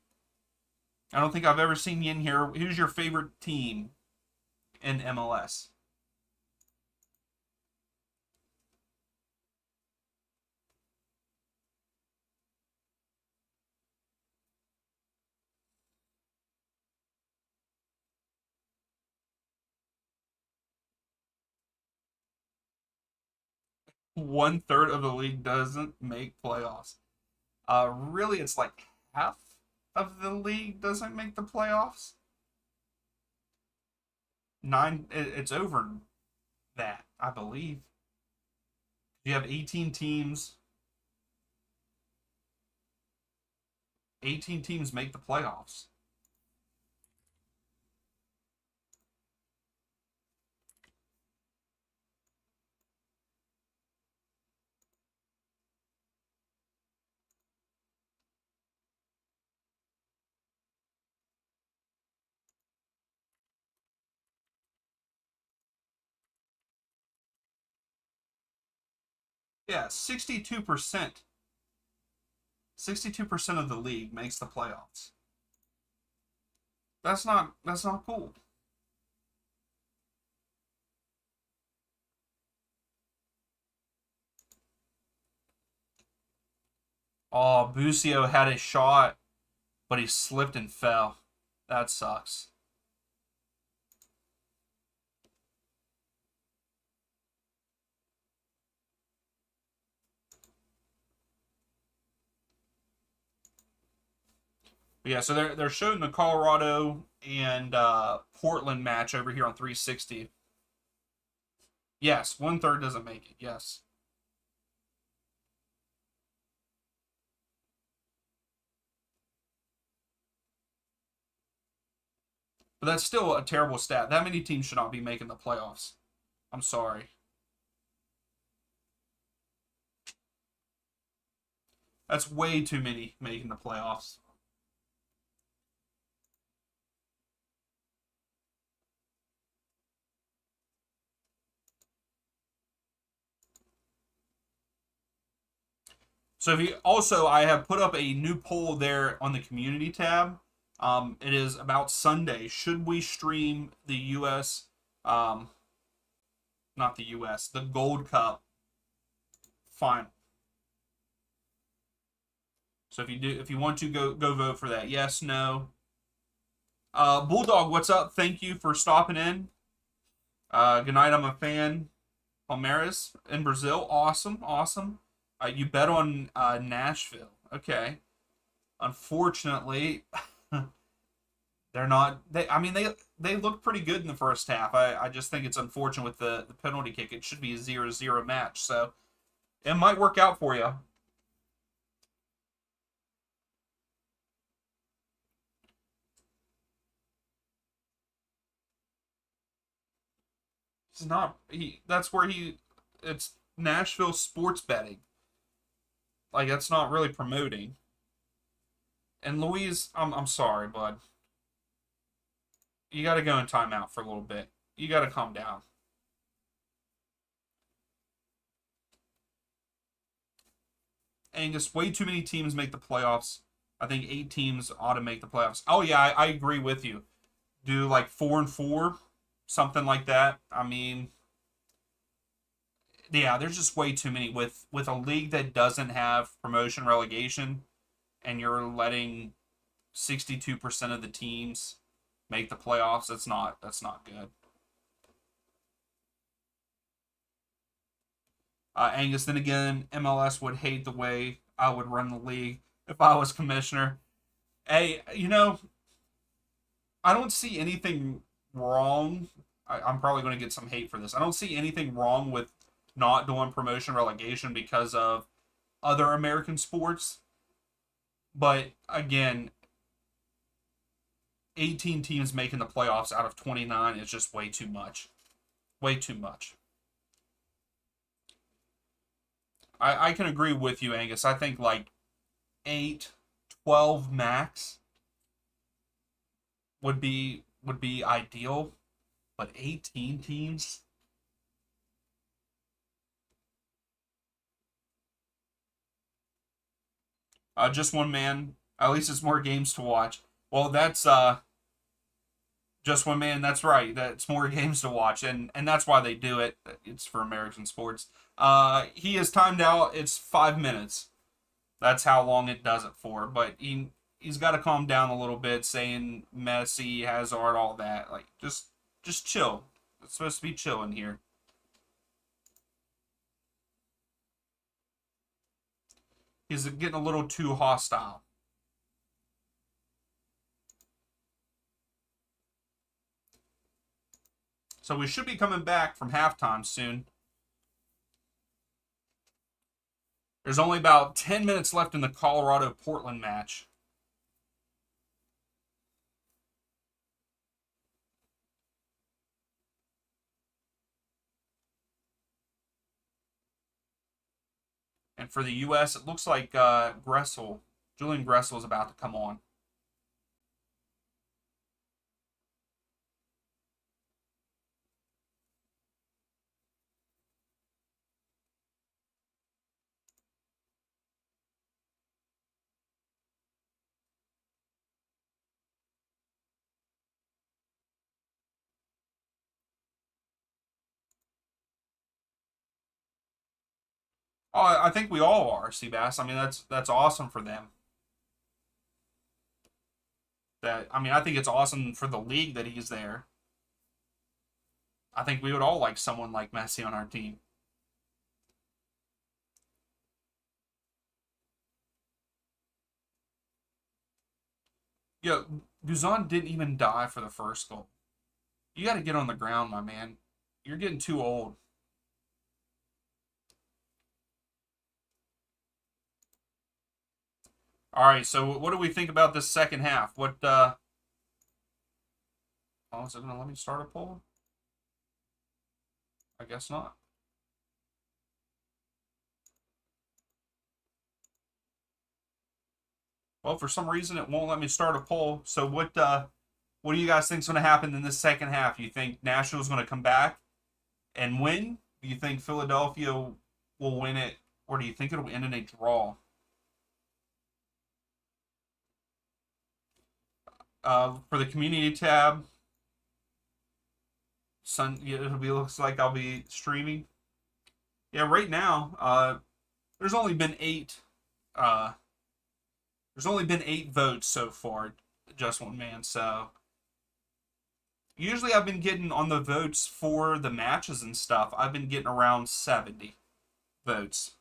I don't think I've ever seen you in here. Who's your favorite team in MLS? One-third of the league doesn't make playoffs. Really, it's like half of the league doesn't make the playoffs. It's over that, I believe. You have 18 teams. 18 teams make the playoffs. Yeah, 62%. 62% of the league makes the playoffs. That's not cool. Oh, Busio had a shot, but he slipped and fell. That sucks. But yeah, so they're showing the Colorado and Portland match over here on 360. Yes, one-third doesn't make it. Yes. But that's still a terrible stat. That many teams should not be making the playoffs. I'm sorry. That's way too many making the playoffs. So if you also, I have put up a new poll there on the community tab. It is about Sunday. Should we stream the U.S. Not the U.S. the Gold Cup final? So if you want to go vote for that, yes, no. Bulldog, what's up? Thank you for stopping in. Good night. I'm a fan. Palmeiras in Brazil, awesome. You bet on Nashville. Okay. Unfortunately, they're not. They look pretty good in the first half. I just think it's unfortunate with the penalty kick. It should be a 0-0 match, so it might work out for you. It's not. That's where he. It's Nashville sports betting. Like that's not really promoting. And Louise, I'm sorry, bud. You got to go in timeout for a little bit. You got to calm down. Angus, way too many teams make the playoffs. I think 8 teams ought to make the playoffs. Oh yeah, I agree with you. Do like 4-4, something like that. I mean, yeah, there's just way too many with a league that doesn't have promotion relegation, and you're letting 62% of the teams make the playoffs. That's not good. Angus, then again, MLS would hate the way I would run the league if I was commissioner. Hey, I don't see anything wrong. I'm probably going to get some hate for this. I don't see anything wrong with not doing promotion relegation because of other American sports. But again, 18 teams making the playoffs out of 29 is just way too much. Way too much. I can agree with you, Angus. I think like 8, 12 max would be ideal, but 18 teams. Just one man. At least it's more games to watch. Well, that's just one man. That's right. That's more games to watch, and that's why they do it. It's for American sports. He is timed out. It's 5 minutes. That's how long it does it for. But he's got to calm down a little bit, saying Messi, Hazard, all that. Like just chill. It's supposed to be chilling here. He's getting a little too hostile. So we should be coming back from halftime soon. There's only about 10 minutes left in the Colorado Portland match. And for the U.S., it looks like Julian Gressel is about to come on. Oh, I think we all are, Seabass. I mean, that's awesome for them. I think it's awesome for the league that he's there. I think we would all like someone like Messi on our team. Yeah, Guzan didn't even die for the first goal. You got to get on the ground, my man. You're getting too old. All right, so what do we think about this second half? Oh, is it going to let me start a poll? I guess not. Well, for some reason it won't let me start a poll. So what do you guys think is going to happen in this second half? You think Nashville's going to come back and win? Do you think Philadelphia will win it, or do you think it'll end in a draw? For the community tab, yeah, looks like I'll be streaming. Yeah, right now, there's only been eight. Uh, there's only been 8 votes so far, just one man. So usually I've been getting on the votes for the matches and stuff. I've been getting around 70 votes.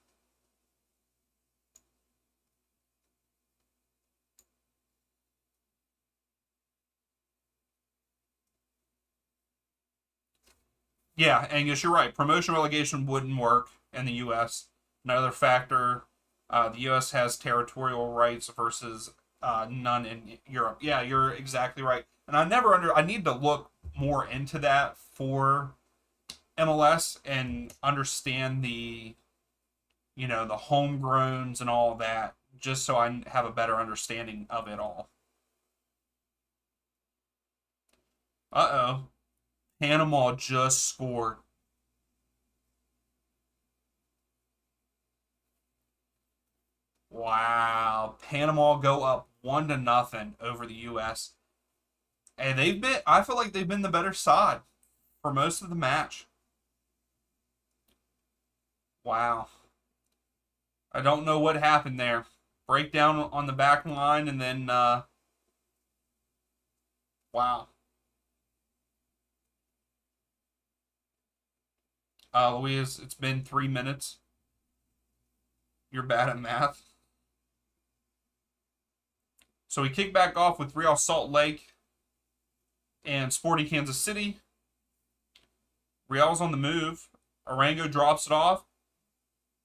Yeah, Angus, you're right. Promotion relegation wouldn't work in the U.S. Another factor, the U.S. has territorial rights versus none in Europe. Yeah, you're exactly right. And I need to look more into that for MLS and understand the homegrowns and all that, just so I have a better understanding of it all. Uh-oh. Panama just scored. Wow. Panama go up 1-0 over the US. And I feel like they've been the better side for most of the match. Wow. I don't know what happened there. Breakdown on the back line, and then wow. Louise, it's been 3 minutes. You're bad at math. So we kick back off with Real Salt Lake and Sporting Kansas City. Real's on the move. Arango drops it off.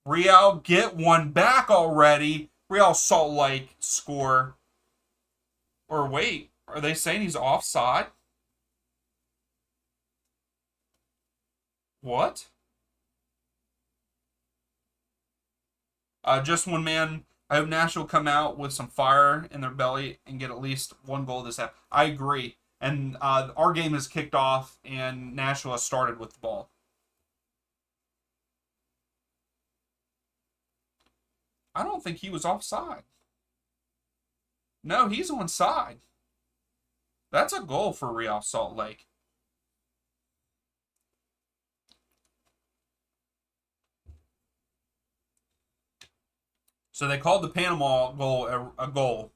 Real get one back already. Real Salt Lake score. Or wait, are they saying he's offside? What? Just one man. I hope Nashville come out with some fire in their belly and get at least one goal this half. I agree. And our game has kicked off, and Nashville has started with the ball. I don't think he was offside. No, he's onside. That's a goal for Real Salt Lake. So they called the Panama goal a goal.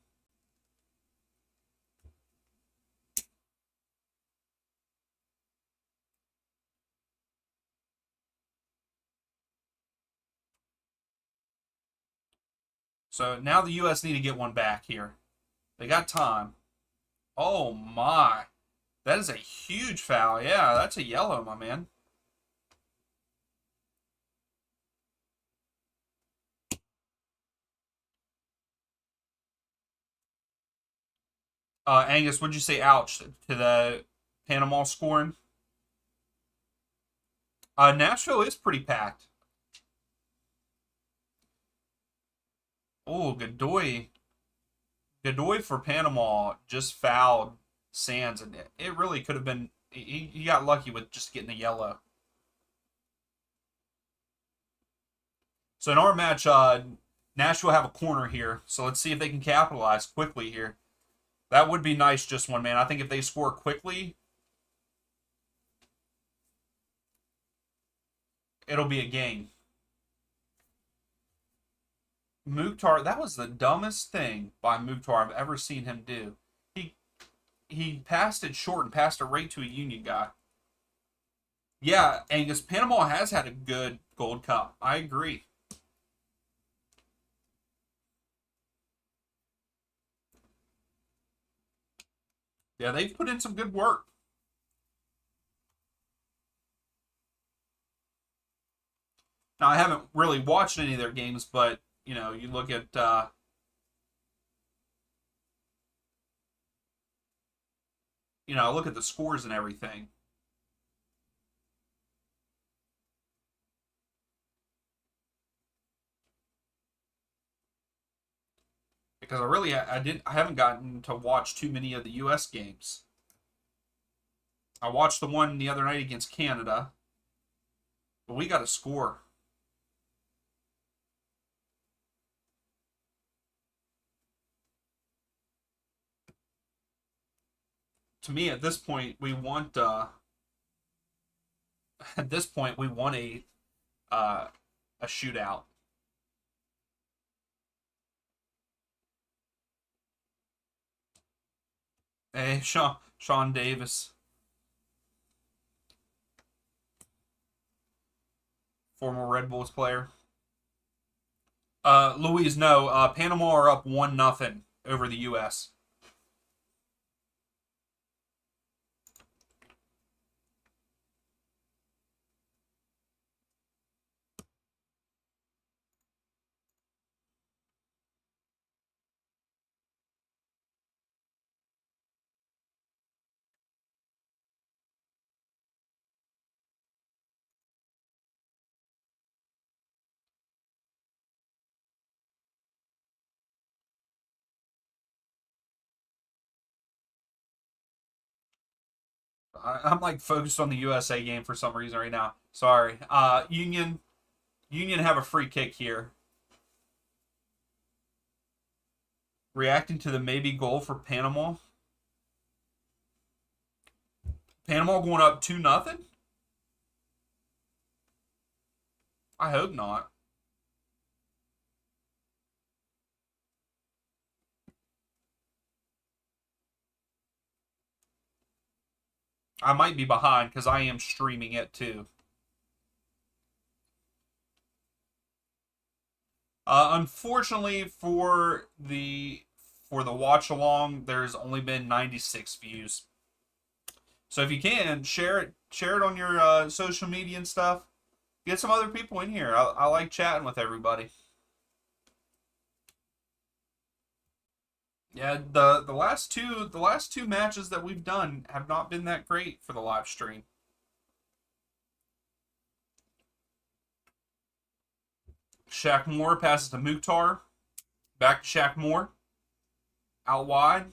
So now the U.S. need to get one back here. They got time. Oh my. That is a huge foul. Yeah, that's a yellow, my man. Angus, would you say ouch to the Panama scoring? Nashville is pretty packed. Oh, Godoy. Godoy for Panama just fouled Sands, and it really could have been. He got lucky with just getting the yellow. So in our match, Nashville have a corner here. So let's see if they can capitalize quickly here. That would be nice, just one man. I think if they score quickly, it'll be a game. Mukhtar, that was the dumbest thing by Mukhtar I've ever seen him do. He he passed it short and passed it right to a Union guy. Yeah, Angus, Panama has had a good Gold Cup. I agree. Yeah, they've put in some good work. Now, I haven't really watched any of their games, but you look at look at the scores and everything. Because I haven't gotten to watch too many of the U.S. games. I watched the one the other night against Canada, but we got a score. To me, at this point, we want at this point we want uh, a shootout. Hey, Sean Davis, former Red Bulls player. Louise, no. Panama are up 1-0 over the U.S. I'm like focused on the USA game for some reason right now. Sorry. Union have a free kick here. Reacting to the maybe goal for Panama. Panama going up 2-0? I hope not. I might be behind because I am streaming it too. Unfortunately for the watch along, there's only been 96 views. So if you can share it on your social media and stuff. Get some other people in here. I like chatting with everybody. Yeah, the last two matches that we've done have not been that great for the live stream. Shaq Moore passes to Mukhtar. Back to Shaq Moore. Out wide.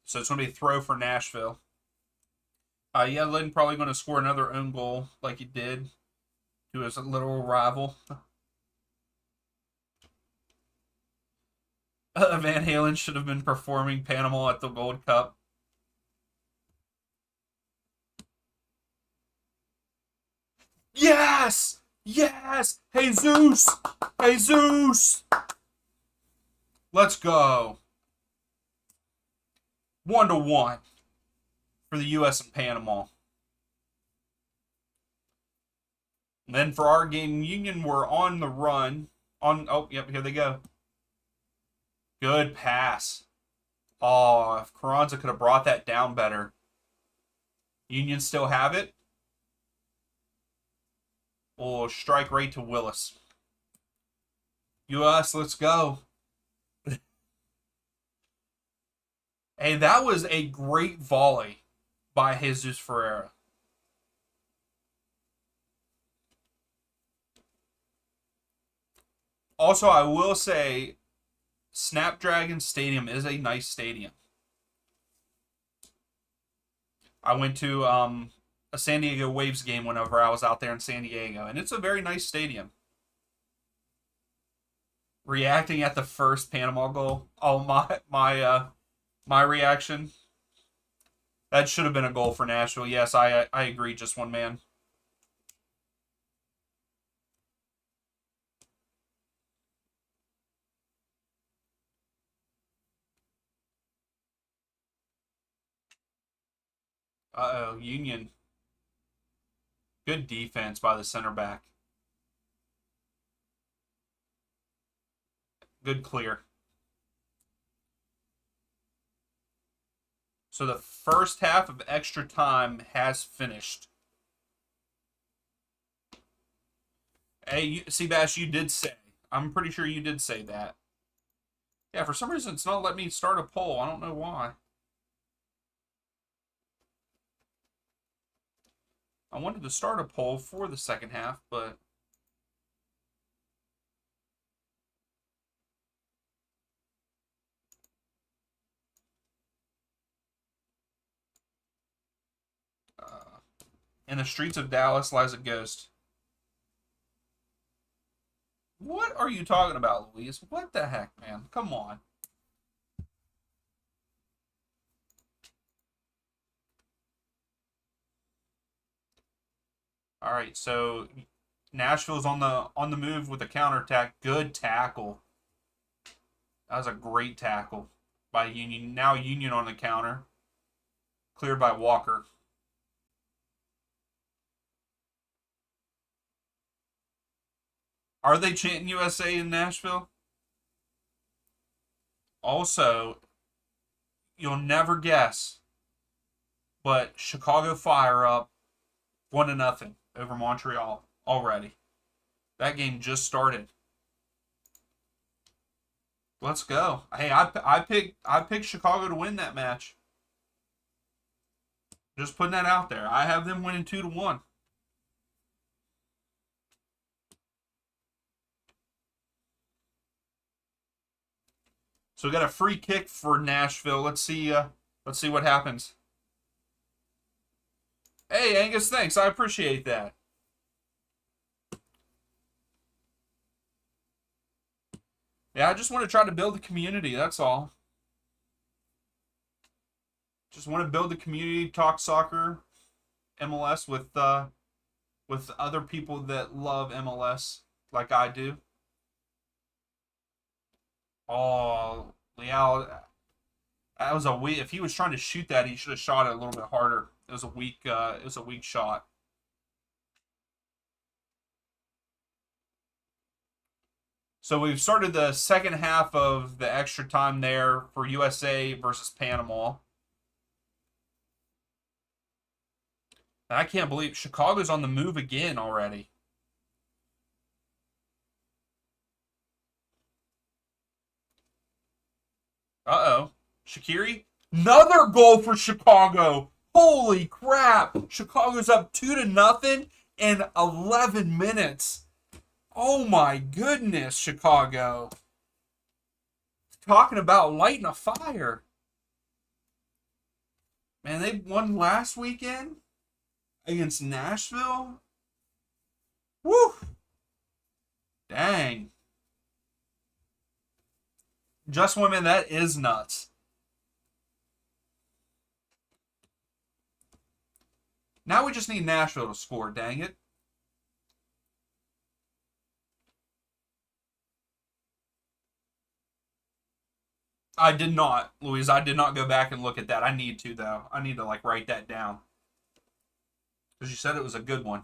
So it's going to be a throw for Nashville. Yedlin probably going to score another own goal like he did to his literal rival. Van Halen should have been performing Panama at the Gold Cup. Yes! Yes! Jesus! Jesus! Let's go. 1-1 for the U.S. and Panama. And then for our game, Union were on the run. Oh, yep, here they go. Good pass. Oh, if Carranza could have brought that down better. Union still have it. Oh, strike right to Willis. U.S., let's go. Hey, that was a great volley by Jesus Ferreira. Also, I will say, Snapdragon Stadium is a nice stadium. I went to a San Diego Waves game whenever I was out there in San Diego, and it's a very nice stadium. Reacting at the first Panama goal. Oh, my reaction. That should have been a goal for Nashville. Yes, I agree. Just one man. Uh-oh, Union. Good defense by the center back. Good clear. So the first half of extra time has finished. Hey, Seabass, you did say. I'm pretty sure you did say that. Yeah, for some reason it's not letting me start a poll. I don't know why. I wanted to start a poll for the second half, but in the streets of Dallas lies a ghost. What are you talking about, Louise? What the heck, man? Come on. All right, so Nashville's on the move with a counterattack. Good tackle. That was a great tackle by Union. Now Union on the counter. Cleared by Walker. Are they chanting USA in Nashville? Also, you'll never guess, but Chicago Fire up 1-0 over Montreal already. That game just started. Let's go. Hey, I picked Chicago to win that match. Just putting that out there. I have them winning 2-1. So we got a free kick for Nashville. Let's see Let's see what happens. Hey, Angus, thanks. I appreciate that. Yeah, I just want to try to build a community, that's all. Just want to build the community, talk soccer, MLS with other people that love MLS like I do. Oh, Leal, that was a weak. If he was trying to shoot that, he should have shot it a little bit harder. It was a weak. It was a weak shot. So we've started the second half of the extra time there for USA versus Panama. I can't believe Chicago's on the move again already. Uh-oh. Shaqiri? Another goal for Chicago. Holy crap. Chicago's up 2-0 in 11 minutes. Oh my goodness, Chicago. Talking about lighting a fire. Man, they won last weekend against Nashville. Woo! Dang. Just women, that is nuts. Now we just need Nashville to score, dang it. I did not, Louise. I did not go back and look at that. I need to, though. I need to, like, write that down. Because you said it was a good one.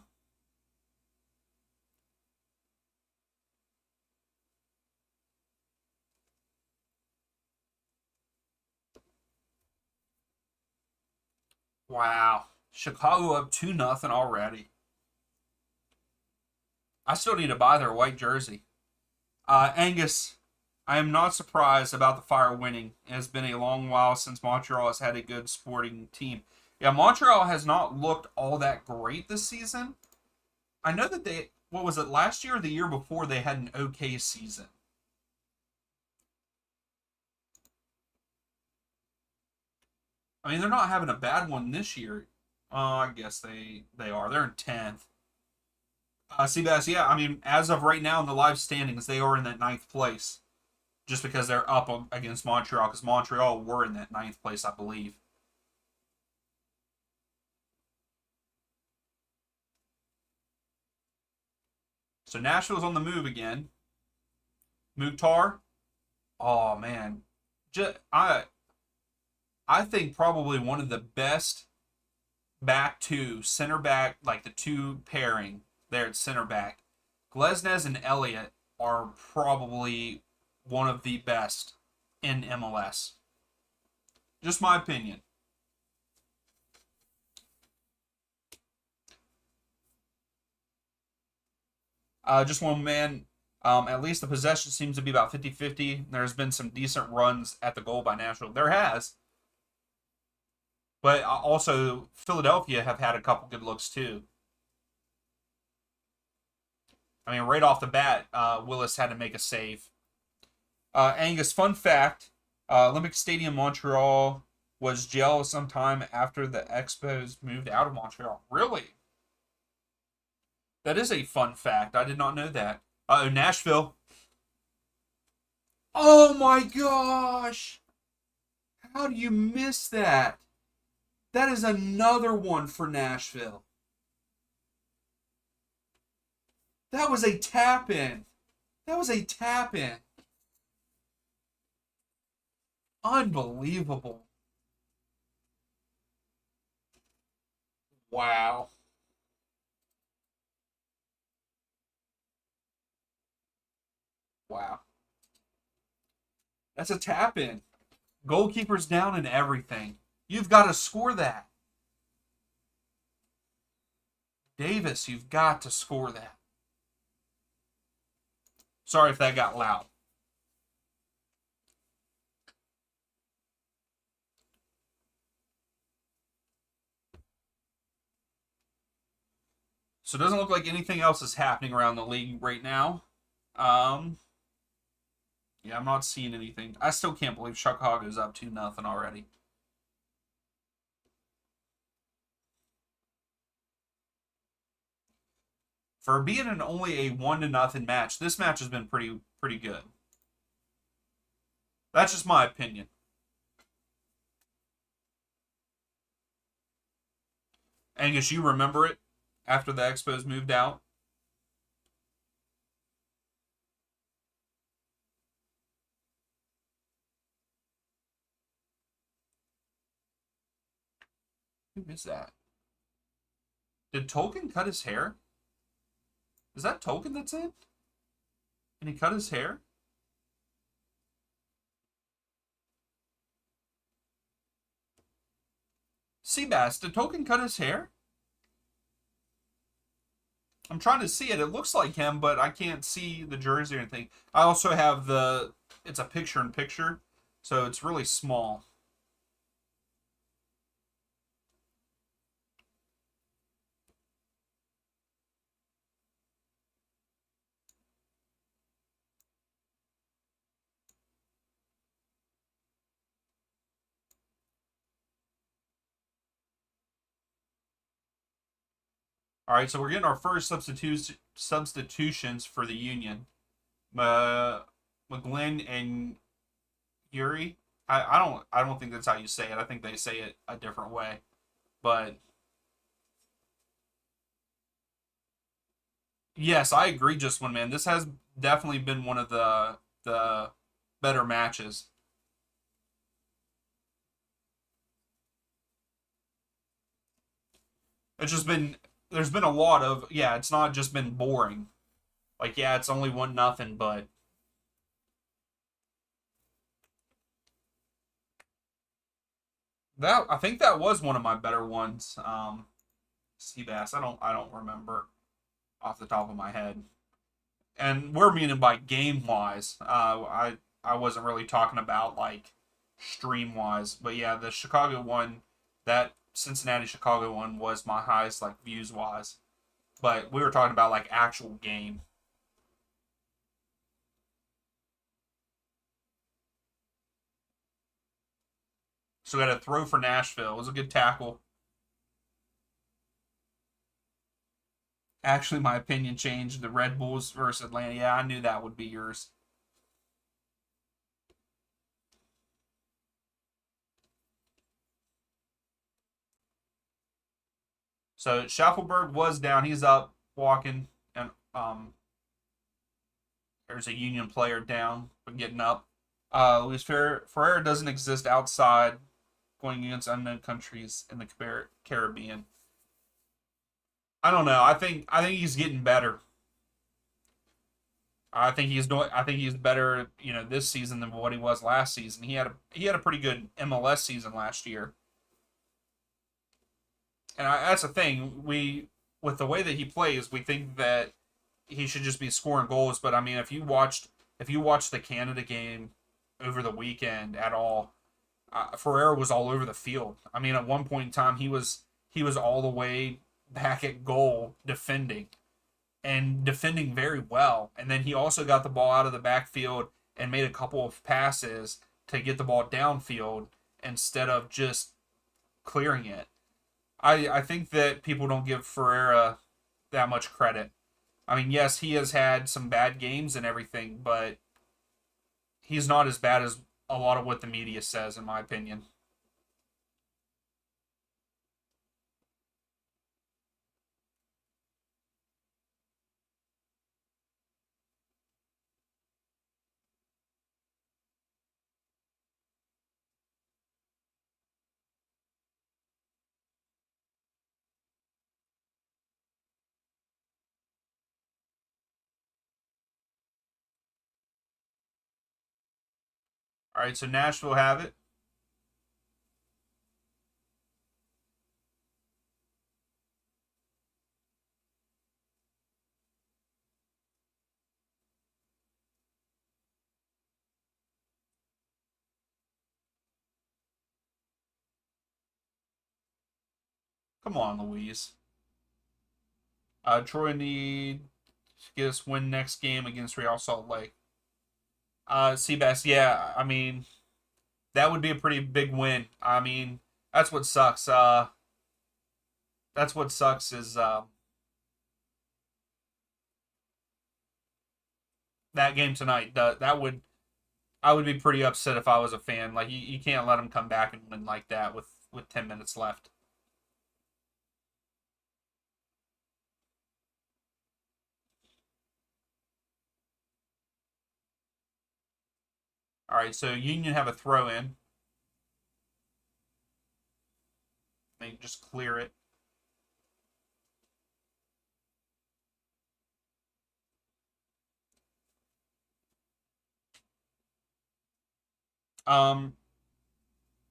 Wow. Chicago up 2-0 already. I still need to buy their white jersey. Angus, I am not surprised about the Fire winning. It has been a long while since Montreal has had a good sporting team. Yeah, Montreal has not looked all that great this season. I know that they, what was it, last year or the year before, they had an okay season. I mean, they're not having a bad one this year. I guess they are. They're in 10th. Seabass, yeah, I mean, as of right now in the live standings, they are in that 9th place. Just because they're up against Montreal, because Montreal were in that 9th place, I believe. So Nashville's on the move again. Mukhtar, oh man, I think probably one of the best back two center back, like the two pairing there at center back. Glesnes and Elliott are probably one of the best in MLS. Just my opinion. Just one man. At least the possession seems to be about 50-50. There's been some decent runs at the goal by Nashville. There has. But also, Philadelphia have had a couple good looks too. I mean, right off the bat, Willis had to make a save. Angus, fun fact, Olympic Stadium Montreal was jail sometime after the Expos moved out of Montreal. Really? That is a fun fact. I did not know that. Nashville. Oh my gosh! How do you miss that? That is another one for Nashville. That was a tap in. That was a tap in. Unbelievable. Wow. Wow. That's a tap in. Goalkeeper's down and everything. You've got to score that. Davis, you've got to score that. Sorry if that got loud. So it doesn't look like anything else is happening around the league right now. Yeah, I'm not seeing anything. I still can't believe Chicago's up 2-0 already. For being an only a 1-0 match, this match has been pretty good. That's just my opinion. Angus, you remember it after the Expos moved out? Who is that? Did Tolkien cut his hair? Is that Tolkien that's in? And he cut his hair? Seabass, did Tolkien cut his hair? I'm trying to see it. It looks like him, but I can't see the jersey or anything. I also have it's a picture-in-picture, so it's really small. All right, so we're getting our first substitutions for the Union. McGlynn and Yuri. I don't think that's how you say it. I think they say it a different way. But yes, I agree, just one man. This has definitely been one of the better matches. It's just been there's been a lot of, yeah, it's not just been boring. Like, yeah, it's only 1-0, but that I think that was one of my better ones. Seabass. I don't remember off the top of my head. And we're meaning by game wise. I wasn't really talking about like stream wise, but yeah, the Chicago one, that Cincinnati Chicago one was my highest like views wise. But we were talking about like actual game. So we had a throw for Nashville. It was a good tackle. Actually, my opinion changed. The Red Bulls versus Atlanta. Yeah, I knew that would be yours. So Schaffelberg was down. He's up walking, and there's a Union player down but getting up. Luis Ferreira doesn't exist outside going against unknown countries in the Caribbean. I don't know. I think he's getting better. I think he's better, this season than what he was last season. He had a pretty good MLS season last year. And that's the thing. With the way that he plays, we think that he should just be scoring goals, but I mean, if you watched the Canada game over the weekend at all, Ferreira was all over the field. I mean, at one point in time, he was all the way back at goal defending and defending very well. And then he also got the ball out of the backfield and made a couple of passes to get the ball downfield instead of just clearing it. I think that people don't give Ferreira that much credit. I mean, yes, he has had some bad games and everything, but he's not as bad as a lot of what the media says, in my opinion. All right, so Nashville have it. Come on, Louise. Troy need to get us win next game against Real Salt Lake. Seabass, yeah, I mean, that would be a pretty big win. I mean, that's what sucks. That's what sucks is that game tonight, that would I would be pretty upset if I was a fan. Like you can't let them come back and win like that with 10 minutes left. All right, so Union have a throw in. They just clear it.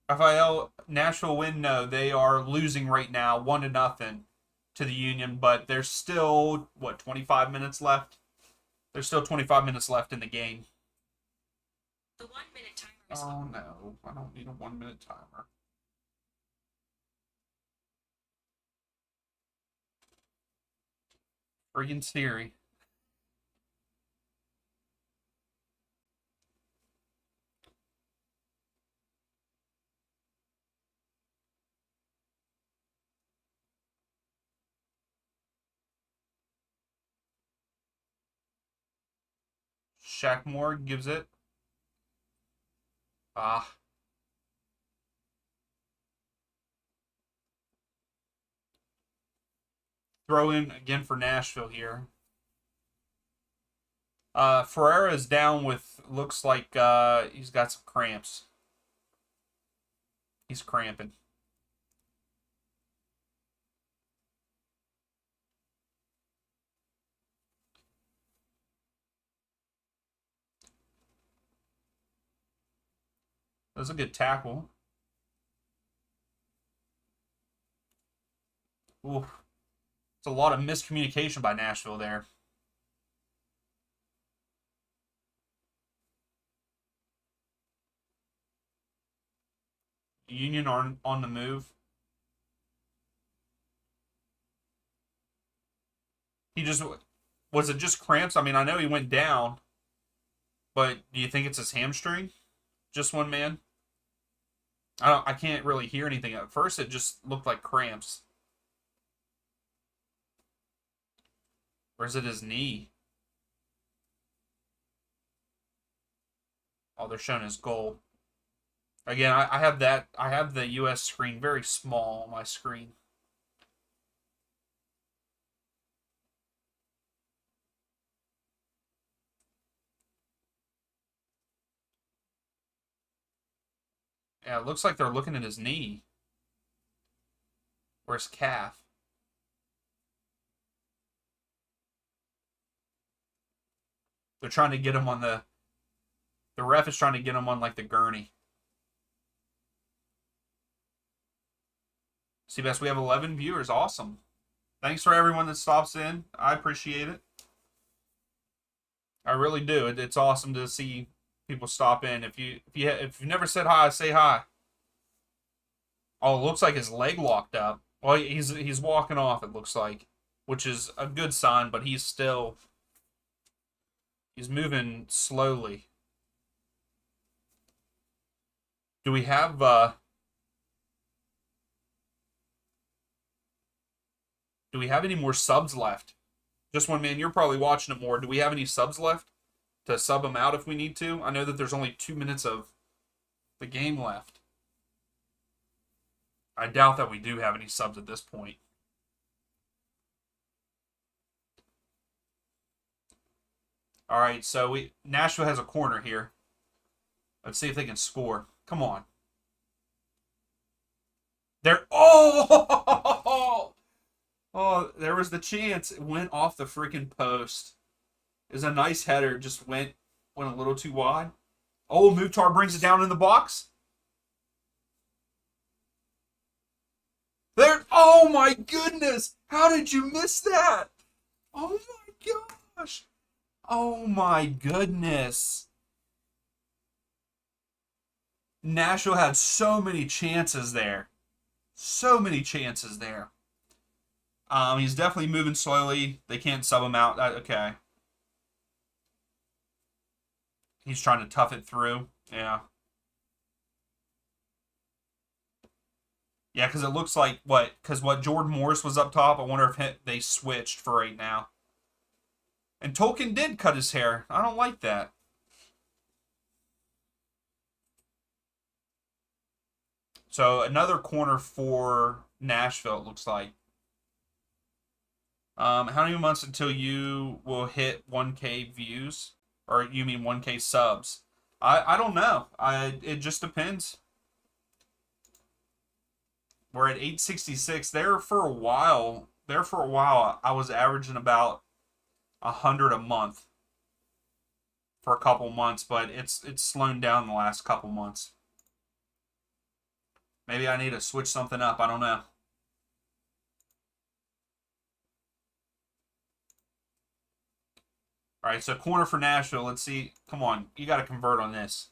Rafael, Nashville win? No, they are losing right now, 1-0 to the Union. But there's still what 25 minutes left. There's still 25 minutes left in the game. The 1 minute timer is Oh no, I don't need a 1 minute timer. Friggin' Siri. Shaq Moore gives it. Ah. Throw in again for Nashville here. Ferreira is down with, looks like he's got some cramps. He's cramping. That was a good tackle. Ooh. It's a lot of miscommunication by Nashville there. Union are on the move. He just was it just cramps? I mean, I know he went down, but do you think it's his hamstring? Just one man? I can't really hear anything. At first it just looked like cramps. Or is it his knee? Oh, they're showing his goal. Again, I have that. I have the U.S. screen very small on my screen. Yeah, it looks like they're looking at his knee. Or his calf. They're trying to get him on the ref is trying to get him on like the gurney. Seabass, we have 11 viewers. Awesome. Thanks for everyone that stops in. I appreciate it. I really do. It's awesome to see people stop in. If you've never said hi, say hi. Oh, it looks like his leg locked up. Well, he's walking off. It looks like, which is a good sign. But he's moving slowly. Do we have any more subs left? Just one man. You're probably watching it more. Do we have any subs left to sub them out if we need to? I know that there's only 2 minutes of the game left. I doubt that we do have any subs at this point. All right, so Nashville has a corner here. Let's see if they can score. Come on. There. Oh! Oh, there was the chance. It went off the freaking post. It was a nice header. Just went a little too wide. Oh, Mukhtar brings it down in the box. There. Oh my goodness! How did you miss that? Oh my gosh! Oh my goodness! Nashville had so many chances there. So many chances there. He's definitely moving slowly. They can't sub him out. Okay. He's trying to tough it through. Yeah. Yeah, because it looks like what Jordan Morris was up top. I wonder if they switched for right now. And Tolkien did cut his hair. I don't like that. So another corner for Nashville, it looks like. How many months until you will hit 1K views? Or you mean 1K subs? I don't know. It just depends. We're at 866. There for a while. I was averaging about 100 a month for a couple months, but it's slowed down the last couple months. Maybe I need to switch something up. I don't know. All right, so corner for Nashville. Let's see. Come on, you got to convert on this.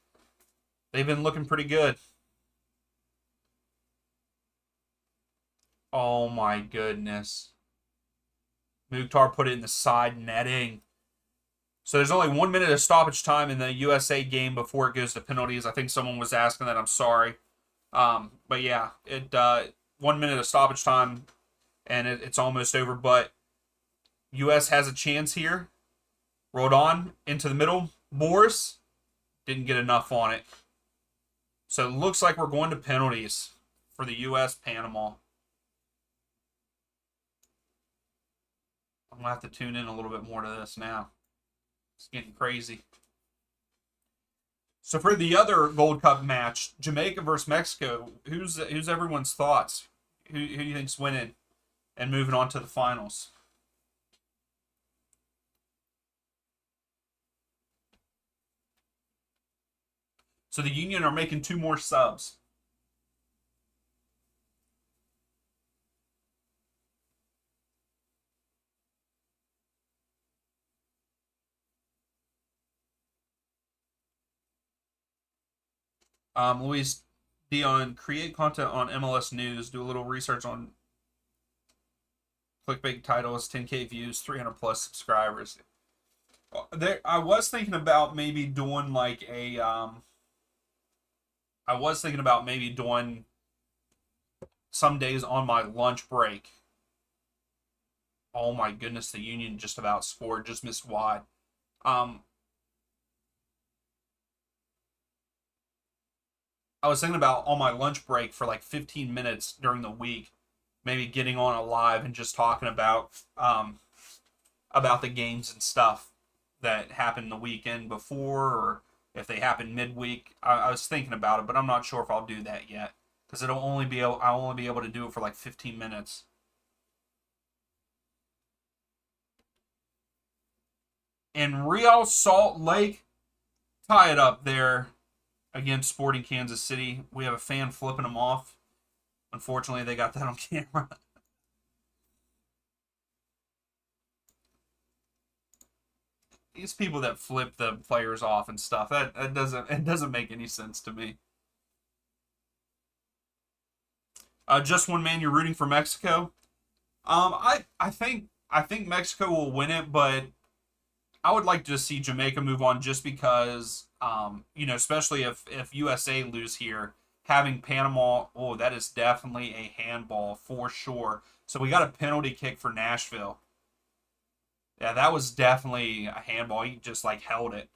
They've been looking pretty good. Oh my goodness. Mukhtar put it in the side netting. So there's only 1 minute of stoppage time in the USA game before it goes to penalties. I think someone was asking that. I'm sorry. But yeah, 1 minute of stoppage time, and it's almost over. But US has a chance here. Rolled on into the middle. Morris didn't get enough on it. So it looks like we're going to penalties for the US Panama. I'm going to have to tune in a little bit more to this now. It's getting crazy. So for the other Gold Cup match, Jamaica versus Mexico, who's everyone's thoughts? Who do you think's winning and moving on to the finals? So the Union are making 2 more subs. Luis Dion, create content on MLS News. Do a little research on clickbait titles, 10K views, 300 plus subscribers. I was thinking about maybe doing like a. I was thinking about maybe doing some days on my lunch break. Oh my goodness, the Union just about scored, just missed wide. I was thinking about on my lunch break for like 15 minutes during the week, maybe getting on a live and just talking about the games and stuff that happened the weekend before, or if they happen midweek. I was thinking about it, but I'm not sure if I'll do that yet because I'll only be able to do it for like 15 minutes. And Real Salt Lake tie it up there against Sporting Kansas City. We have a fan flipping them off. Unfortunately, they got that on camera. These people that flip the players off and stuff, that doesn't make any sense to me. Just one man, you're rooting for Mexico. I think Mexico will win it, but I would like to see Jamaica move on just because, especially if USA lose here, having Panama, oh, that is definitely a handball for sure. So we got a penalty kick for Nashville. Yeah, that was definitely a handball. He just like held it.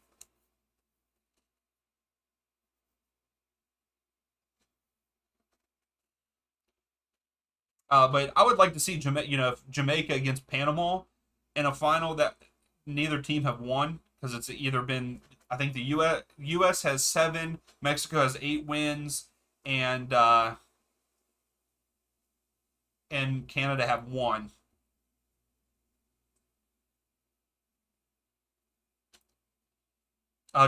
But I would like to see Jamaica against Panama in a final that neither team have won because it's either been, I think the U.S. has 7, Mexico has 8 wins, and Canada have 1.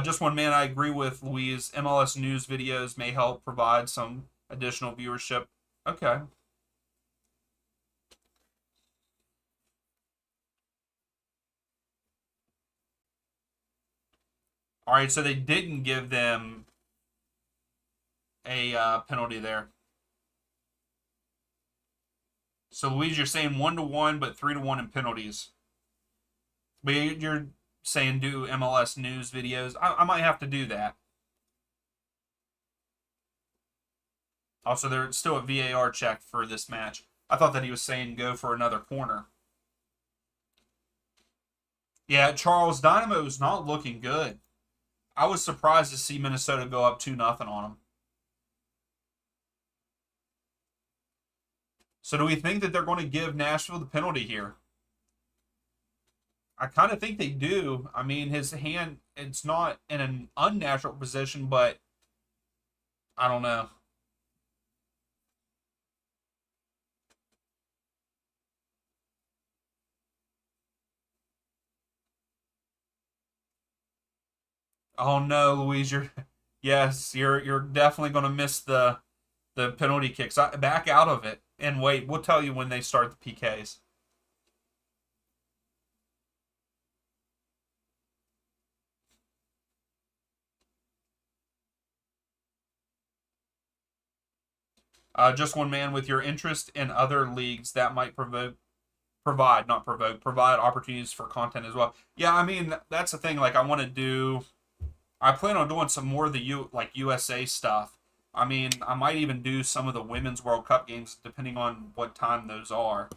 Just one man, I agree with Louise. MLS news videos may help provide some additional viewership. Okay. All right, so they didn't give them a penalty there. So Louise, you're saying 1-1, but 3-1 in penalties. But you're saying do MLS news videos. I might have to do that. Also, there's still a VAR check for this match. I thought that he was saying go for another corner. Yeah, Charles, Dynamo is not looking good. I was surprised to see Minnesota go up 2-0 on them. So do we think that they're going to give Nashville the penalty here? I kind of think they do. I mean, his hand, it's not in an unnatural position, but I don't know. Oh no, Louise, you're yes, you're definitely going to miss the penalty kicks. Back out of it and wait. We'll tell you when they start the PKs. Just one man with your interest in other leagues that might provide opportunities for content as well. Yeah, I mean that's the thing. Like I want to do. I plan on doing some more of the USA stuff. I mean, I might even do some of the Women's World Cup games depending on what time those are.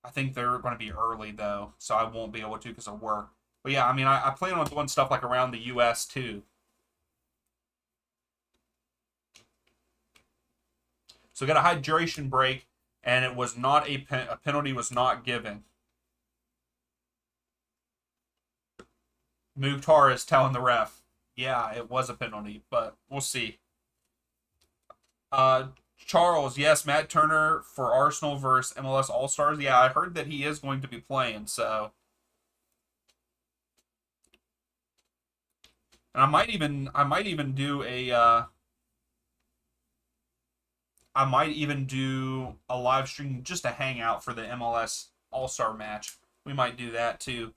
I think they're going to be early though, so I won't be able to because of work. But yeah, I mean, I plan on doing stuff like around the U.S. too. So we got a hydration break, and it was not a penalty was not given. Mukhtar is telling the ref, yeah, it was a penalty, but we'll see. Uh, Charles, yes, Matt Turner for Arsenal versus MLS All Stars. Yeah, I heard that he is going to be playing. So, and I might even do a I might even do a live stream just to hang out for the MLS All Star match. We might do that too.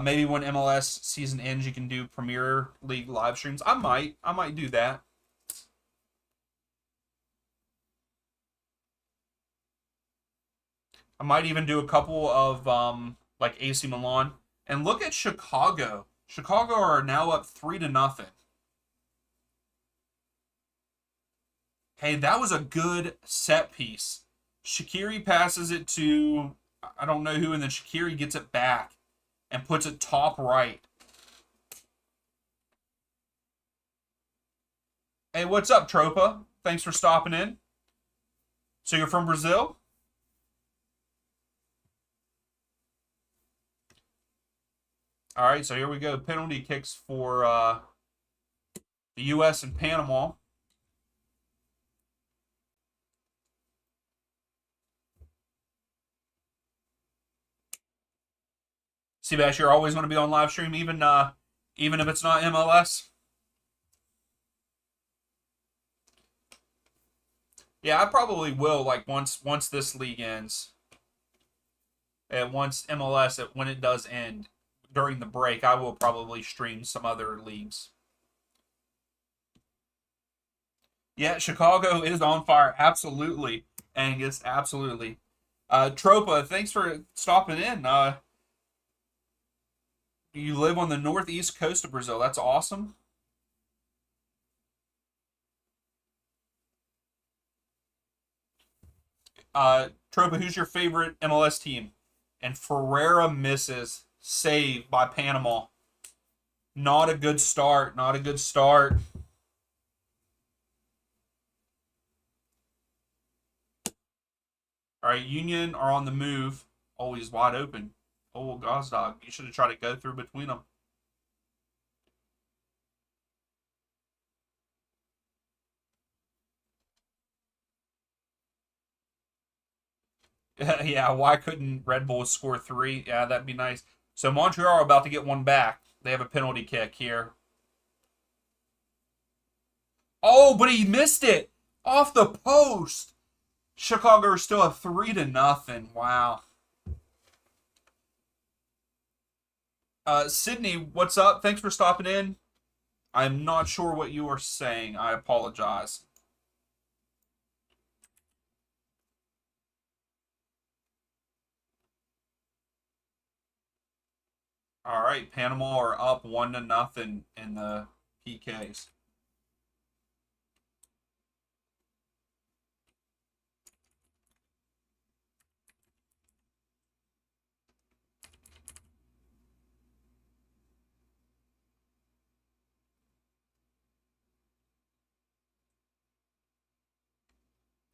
Maybe when MLS season ends, you can do Premier League live streams. I might do that. I might even do a couple of like AC Milan. And look at Chicago. Chicago are now up 3-0. Hey, that was a good set piece. Shaqiri passes it to I don't know who, and then Shaqiri gets it back and puts it top right. Hey, what's up, Tropa? Thanks for stopping in. So you're from Brazil? All right, so here we go. Penalty kicks for the U.S. and Panama. Seabass, you're always going to be on live stream, even if it's not MLS. Yeah, I probably will. Like once this league ends, and once MLS when it does end during the break, I will probably stream some other leagues. Yeah, Chicago is on fire. Absolutely, Angus. Absolutely. Tropa, thanks for stopping in. You live on the northeast coast of Brazil. That's awesome. Tropa, who's your favorite MLS team? And Ferreira misses. Save by Panama. Not a good start. Not a good start. All right, Union are on the move. Always wide open. Oh, Gosdog, you should have tried to go through between them. Yeah, why couldn't Red Bull score three? Yeah, that'd be nice. So Montreal are about to get one back. They have a penalty kick here. Oh, but he missed it off the post. Chicago are still a 3-0. Wow. Sydney, what's up? Thanks for stopping in. I'm not sure what you are saying. I apologize. All right, Panama are up 1-0 in the PKs.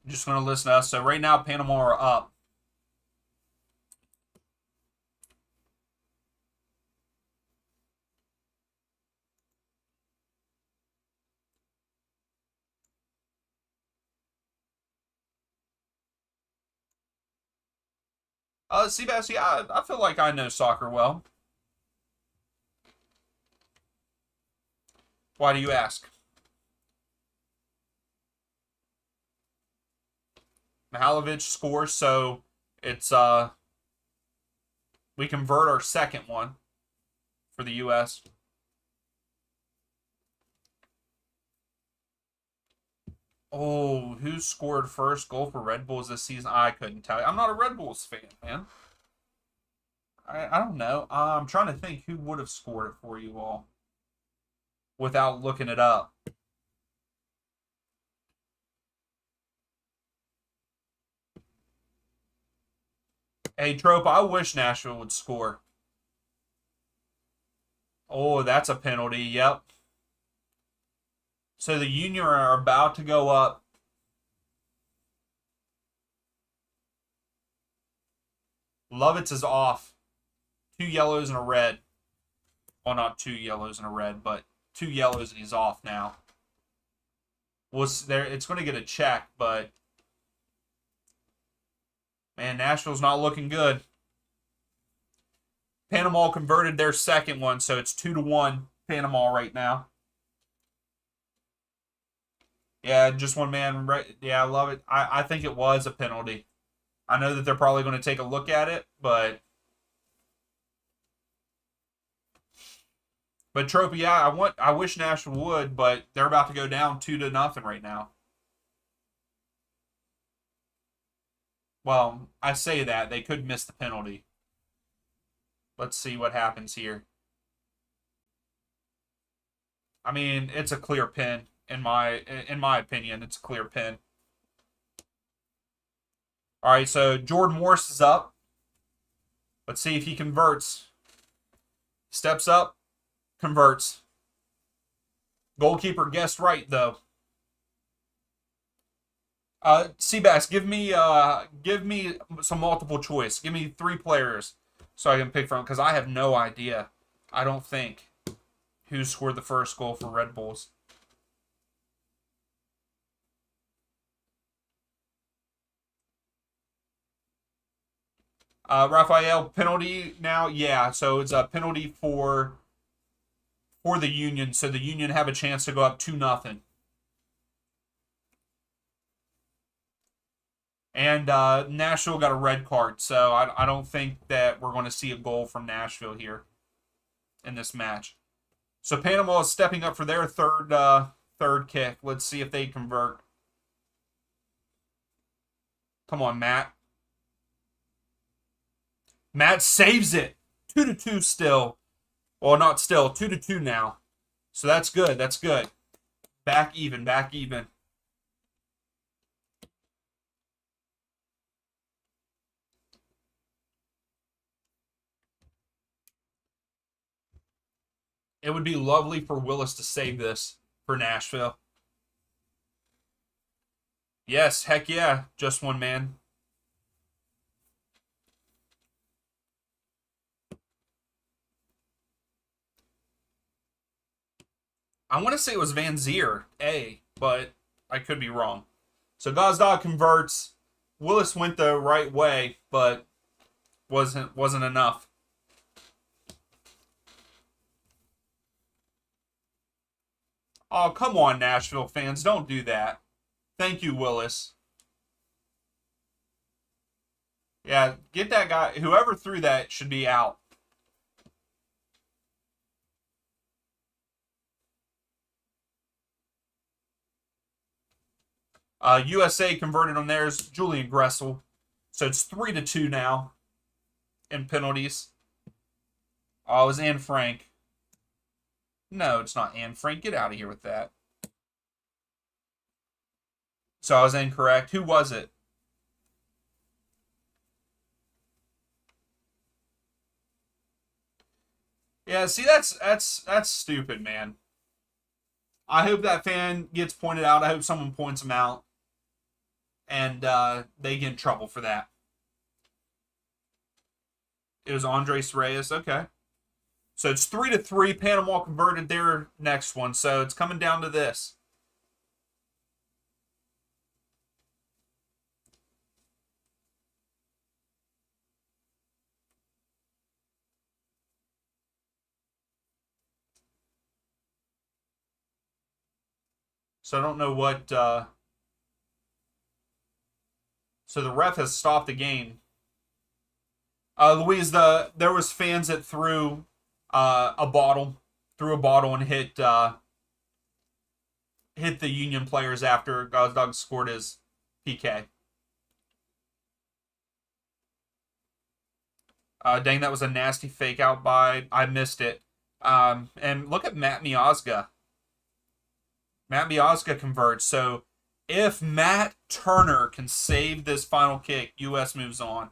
I'm just going to listen to us. So right now, Panama are up. Seabass, yeah, I feel like I know soccer well. Why do you ask? Mihalovic scores, so it's we convert our second one for the U.S. Oh, who scored first goal for Red Bulls this season? I couldn't tell you. I'm not a Red Bulls fan, man. I don't know. I'm trying to think who would have scored it for you all without looking it up. Hey, Trope, I wish Nashville would score. Oh, that's a penalty. Yep. So the Union are about to go up. Lovitz is off. 2 yellows and a red. Well, not 2 yellows and a red, but 2 yellows and he's off now. Well, it's going to get a check, but man, Nashville's not looking good. Panama converted their second one, so it's 2-1 Panama right now. Yeah, just one man. Right? Yeah, I love it. I think it was a penalty. I know that they're probably going to take a look at it, but Trophy, yeah, I wish Nashville would, but they're about to go down 2-0 right now. Well, I say that they could miss the penalty. Let's see what happens here. I mean, it's a clear pin in my opinion. It's a clear pin. All right, so Jordan Morris is up. Let's see if he converts. Steps up, converts. Goalkeeper guessed right though. Seabass, give me some multiple choice. Give me 3 players so I can pick from, because I have no idea. I don't think who scored the first goal for Red Bulls. Raphael, penalty now? Yeah, so it's a penalty for the Union, so the Union have a chance to go up 2-0. And Nashville got a red card, so I don't think that we're going to see a goal from Nashville here in this match. So Panama is stepping up for their third kick. Let's see if they convert. Come on, Matt. Matt saves it. 2-2 still. Well, not still. 2-2 now. So that's good. That's good. Back even. Back even. It would be lovely for Willis to save this for Nashville. Yes, heck yeah. Just one man. I want to say it was Van Zier, but I could be wrong. So Gazdag converts. Willis went the right way, but wasn't enough. Oh, come on, Nashville fans. Don't do that. Thank you, Willis. Yeah, get that guy. Whoever threw that should be out. USA converted on theirs. Julian Gressel. So it's 3-2 now in penalties. Oh, it was Anne Frank. No, it's not Anne Frank. Get out of here with that. So I was incorrect. Who was it? Yeah, see, that's stupid, man. I hope that fan gets pointed out. I hope someone points him out. and they get in trouble for that. It was Andres Reyes. Okay. So it's 3-3. Panama converted their next one. So it's coming down to this. So I don't know what. So the ref has stopped the game. Louise, there was fans that threw threw a bottle and hit the Union players after Gazdag scored his PK. Dang, that was a nasty fake out by. I missed it. And look at Matt Miazga. Matt Miazga converts. So if Matt Turner can save this final kick, U.S. moves on.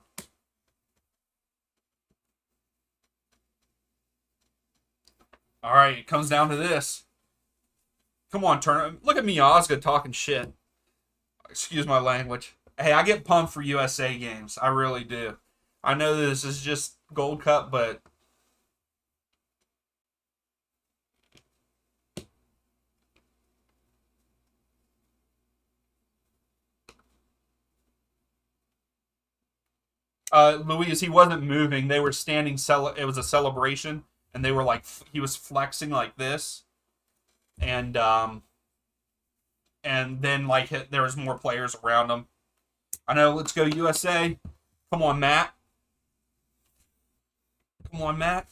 All right, it comes down to this. Come on, Turner. Look at Miazga talking shit. Excuse my language. Hey, I get pumped for USA games. I really do. I know this is just Gold Cup, but Luis, he wasn't moving. They were standing. It was a celebration, and they were like he was flexing like this, and then like there was more players around him. I know. Let's go USA. Come on, Matt. Come on, Matt.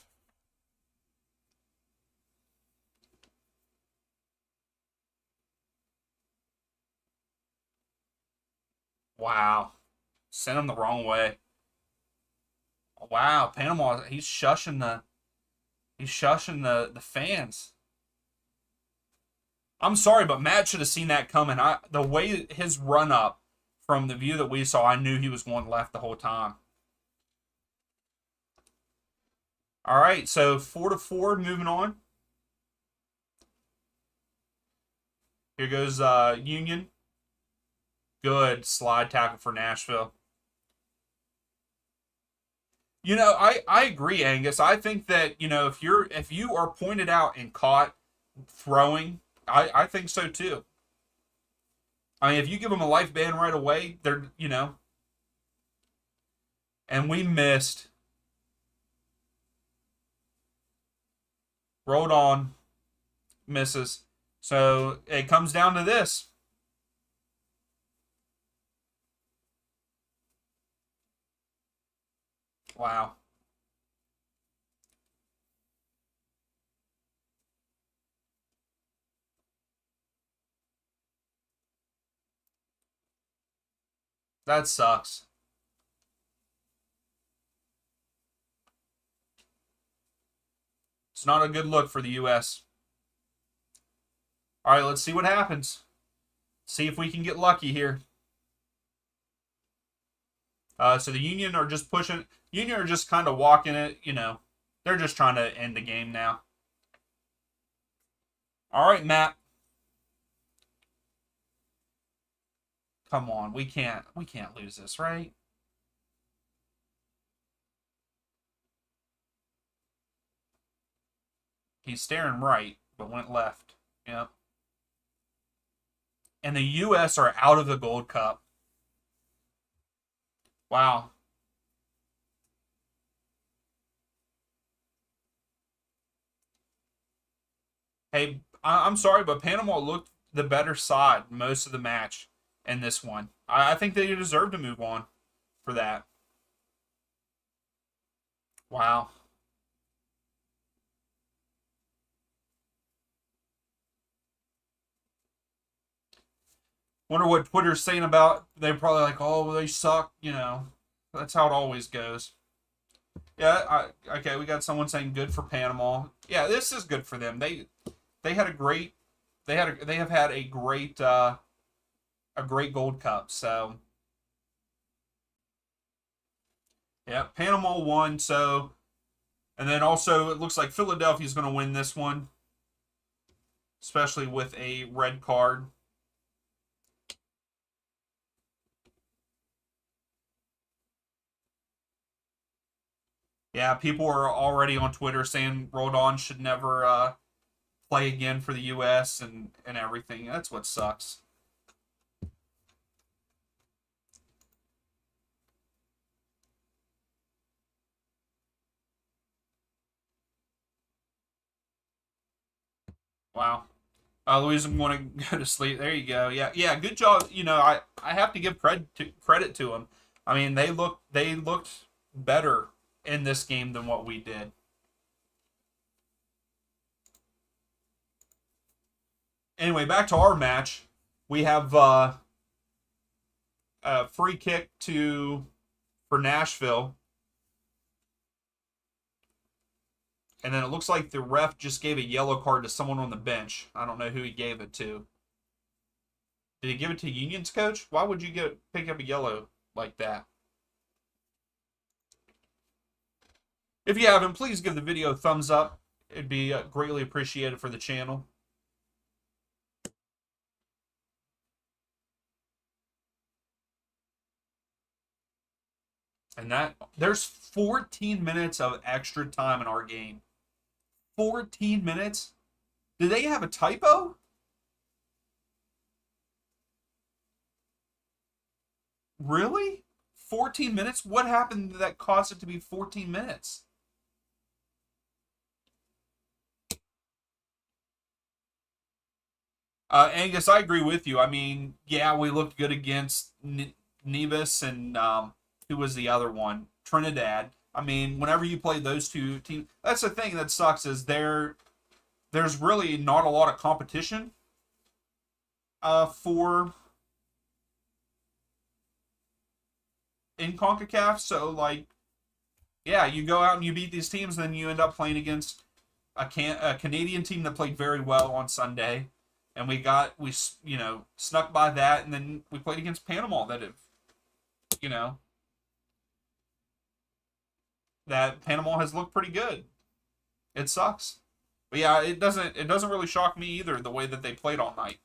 Wow. Sent him the wrong way. Wow, Panama, he's shushing the fans. I'm sorry, but Matt should have seen that coming. The way his run up from the view that we saw, I knew he was going left the whole time. All right, so 4-4, moving on. Here goes Union. Good slide tackle for Nashville. I agree, Angus. I think that if you are pointed out and caught throwing, I think so too. I mean, if you give them a life ban right away, and we missed. Rolled on, misses. So it comes down to this. Wow. That sucks. It's not a good look for the U.S. All right, let's see what happens. See if we can get lucky here. So the Union are just pushing. Union are just kind of walking it. They're just trying to end the game now. All right, Matt. Come on, we can't lose this, right? He's staring right, but went left. Yep. And the U.S. are out of the Gold Cup. Wow. Hey, I'm sorry, but Panama looked the better side most of the match in this one. I think they deserve to move on for that. Wow. Wonder what Twitter's saying about. They're probably like, oh, they suck. That's how it always goes. Yeah. Okay. We got someone saying good for Panama. Yeah, this is good for them. They had a great. They have had a great Gold Cup. So yeah, Panama won. So and then also it looks like Philadelphia's going to win this one, especially with a red card. Yeah, people are already on Twitter saying Rodon should never play again for the U.S. and everything. That's what sucks. Wow. Louise, I'm going to go to sleep. There you go. Yeah, yeah. Good job. You know, I have to give credit to them. I mean, they looked better in this game than what we did. Anyway, back to our match. We have a free kick to for Nashville, and then it looks like the ref just gave a yellow card to someone on the bench. I don't know who he gave it to. Did he give it to Union's coach? Why would you pick up a yellow like that? If you haven't, please give the video a thumbs up. It'd be greatly appreciated for the channel. And that there's 14 minutes of extra time in our game. 14 minutes? Did they have a typo? Really? 14 minutes? What happened that caused it to be 14 minutes? Angus, I agree with you. I mean, yeah, we looked good against Nevis and who was the other one? Trinidad. I mean, whenever you play those two teams, that's the thing that sucks is there's really not a lot of competition for in CONCACAF. So like, yeah, you go out and you beat these teams, then you end up playing against a Canadian team that played very well on Sunday, and we snuck by that, and then we played against Panama that have you know that Panama has looked pretty good. It sucks. But yeah, it doesn't really shock me either the way that they played all night.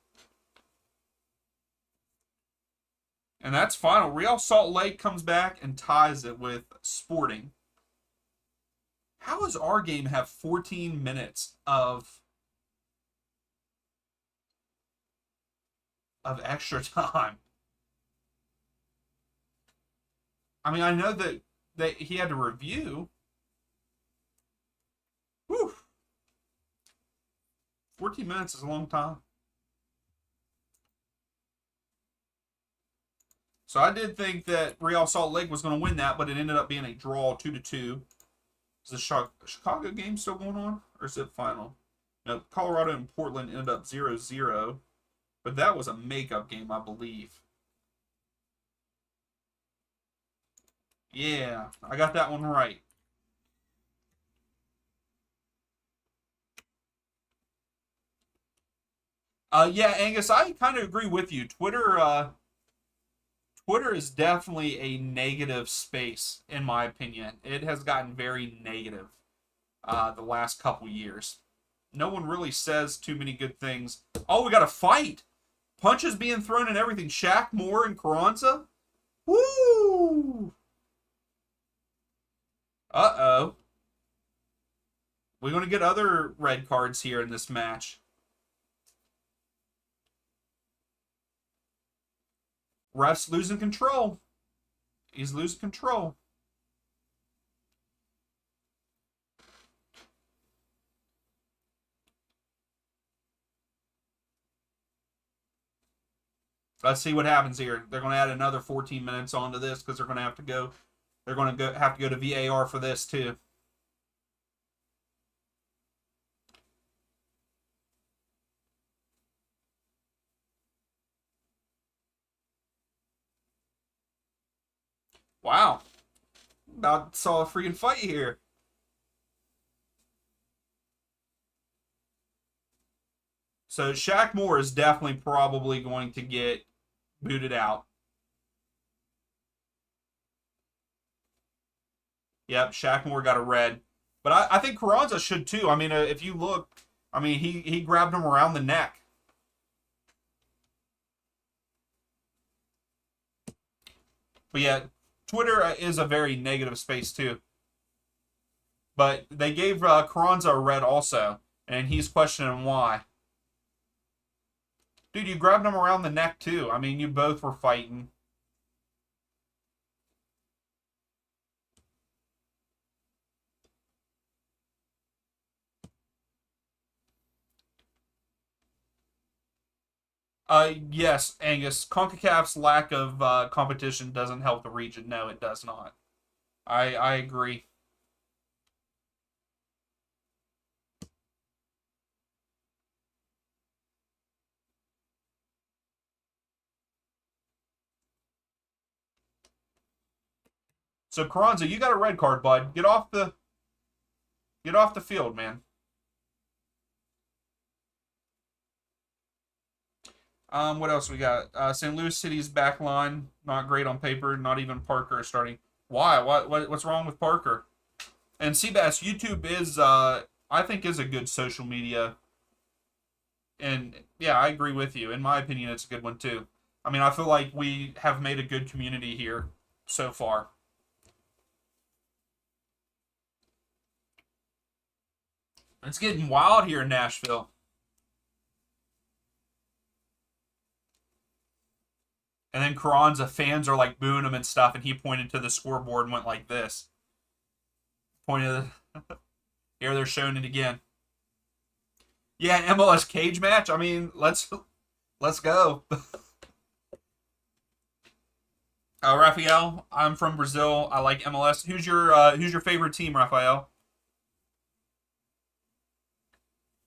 And that's final. Real Salt Lake comes back and ties it with Sporting. How does our game have 14 minutes of extra time? I mean, I know that he had to review. Whew. 14 minutes is a long time. So I did think that Real Salt Lake was going to win that, but it ended up being a draw 2-2. Is the Chicago game still going on? Or is it final? No, Colorado and Portland ended up 0-0. But that was a makeup game, I believe. Yeah, I got that one right. Yeah, Angus, I kind of agree with you. Twitter is definitely a negative space, in my opinion. It has gotten very negative the last couple years. No one really says too many good things. Oh, we got a fight. Punches being thrown and everything. Shaq Moore and Carranza. Woo! Uh-oh. We're going to get other red cards here in this match. Ref's losing control. He's losing control. Let's see what happens here. They're going to add another 14 minutes onto this because they're going to have to go. They're going to have to go to VAR for this too. Wow. About saw a freaking fight here. So Shaq Moore is definitely probably going to get booted out. Yep, Shaq Moore got a red. But I think Carranza should too. I mean, if you look, I mean, he grabbed him around the neck. But yeah, Twitter is a very negative space too. But they gave Carranza a red also, and he's questioning why. Dude, you grabbed him around the neck too. I mean, you both were fighting. Yes, Angus. CONCACAF's lack of competition doesn't help the region. No, it does not. I agree. So Carranza, you got a red card, bud. Get off the field, man. What else we got? St. Louis City's back line not great on paper. Not even Parker is starting. Why? What's wrong with Parker? And Seabass, YouTube is I think is a good social media, and yeah, I agree with you. In my opinion, it's a good one too. I mean, I feel like we have made a good community here so far. It's getting wild here in Nashville. And then Carranza fans are like booing him and stuff, and he pointed to the scoreboard and went like this. Pointed. Here they're showing it again. Yeah, MLS cage match. I mean, let's go. Raphael, I'm from Brazil. I like MLS. Who's your favorite team, Raphael?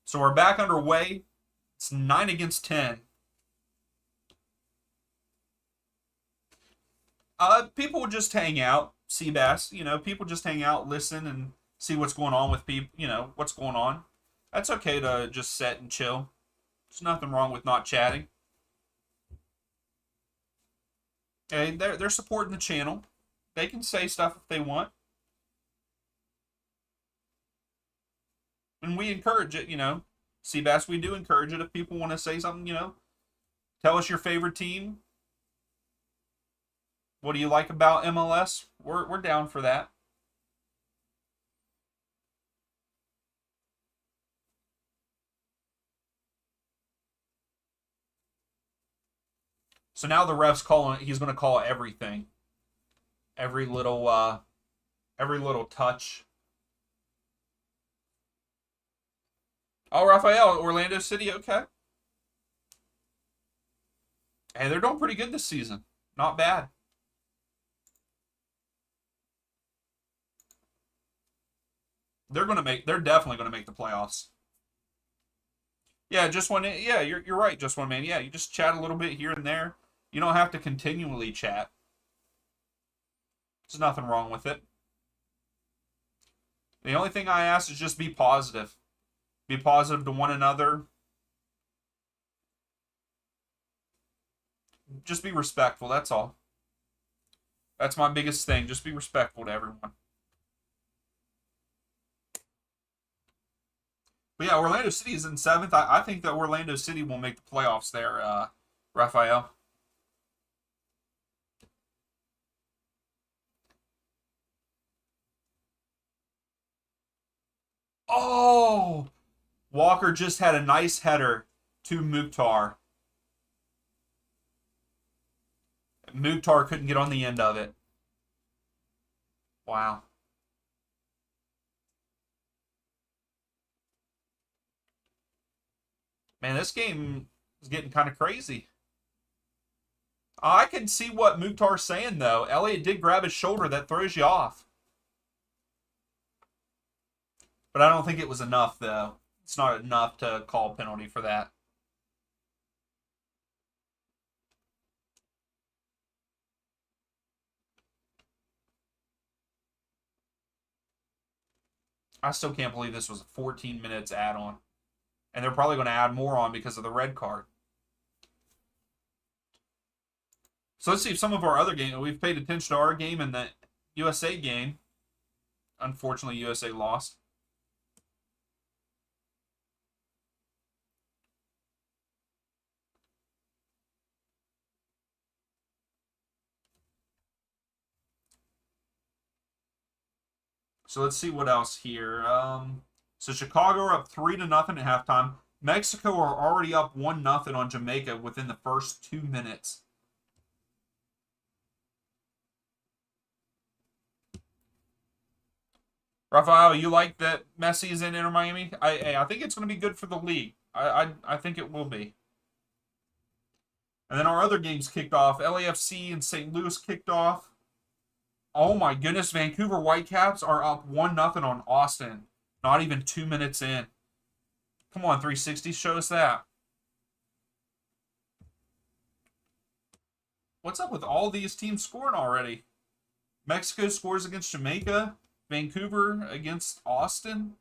So we're back underway. It's 9 against 10. People just hang out, Seabass. People just hang out, listen, and see what's going on with people. What's going on. That's okay to just sit and chill. There's nothing wrong with not chatting. Hey, they're supporting the channel. They can say stuff if they want, and we encourage it. Seabass, we do encourage it if people want to say something. Tell us your favorite team. What do you like about MLS? We're down for that. So now the ref's calling. He's going to call everything, every little touch. Oh, Raphael, Orlando City, okay. Hey, they're doing pretty good this season. Not bad. They're definitely gonna make the playoffs. Yeah, just one. Yeah, you're right. Just one man. Yeah, you just chat a little bit here and there. You don't have to continually chat. There's nothing wrong with it. The only thing I ask is just be positive. Be positive to one another. Just be respectful. That's all. That's my biggest thing. Just be respectful to everyone. But yeah, Orlando City is in seventh. I think that Orlando City will make the playoffs there, Raphael. Oh! Walker just had a nice header to Mukhtar. Mukhtar couldn't get on the end of it. Wow. Man, this game is getting kind of crazy. I can see what Mukhtar's saying, though. Elliott did grab his shoulder. That throws you off. But I don't think it was enough, though. It's not enough to call a penalty for that. I still can't believe this was a 14 minutes add-on. And they're probably going to add more on because of the red card. So let's see if some of our other games, we've paid attention to our game and the USA game. Unfortunately, USA lost. So let's see what else here. So Chicago are up 3-0 at halftime. Mexico are already up 1-0 on Jamaica within the first 2 minutes. Rafael, you like that Messi is in Inter Miami? I think it's going to be good for the league. I think it will be. And then our other games kicked off. LAFC and St. Louis kicked off. Oh my goodness, Vancouver Whitecaps are up 1-0 on Austin. Not even 2 minutes in. Come on, 360, show us that. What's up with all these teams scoring already? Mexico scores against Jamaica. Vancouver against Austin.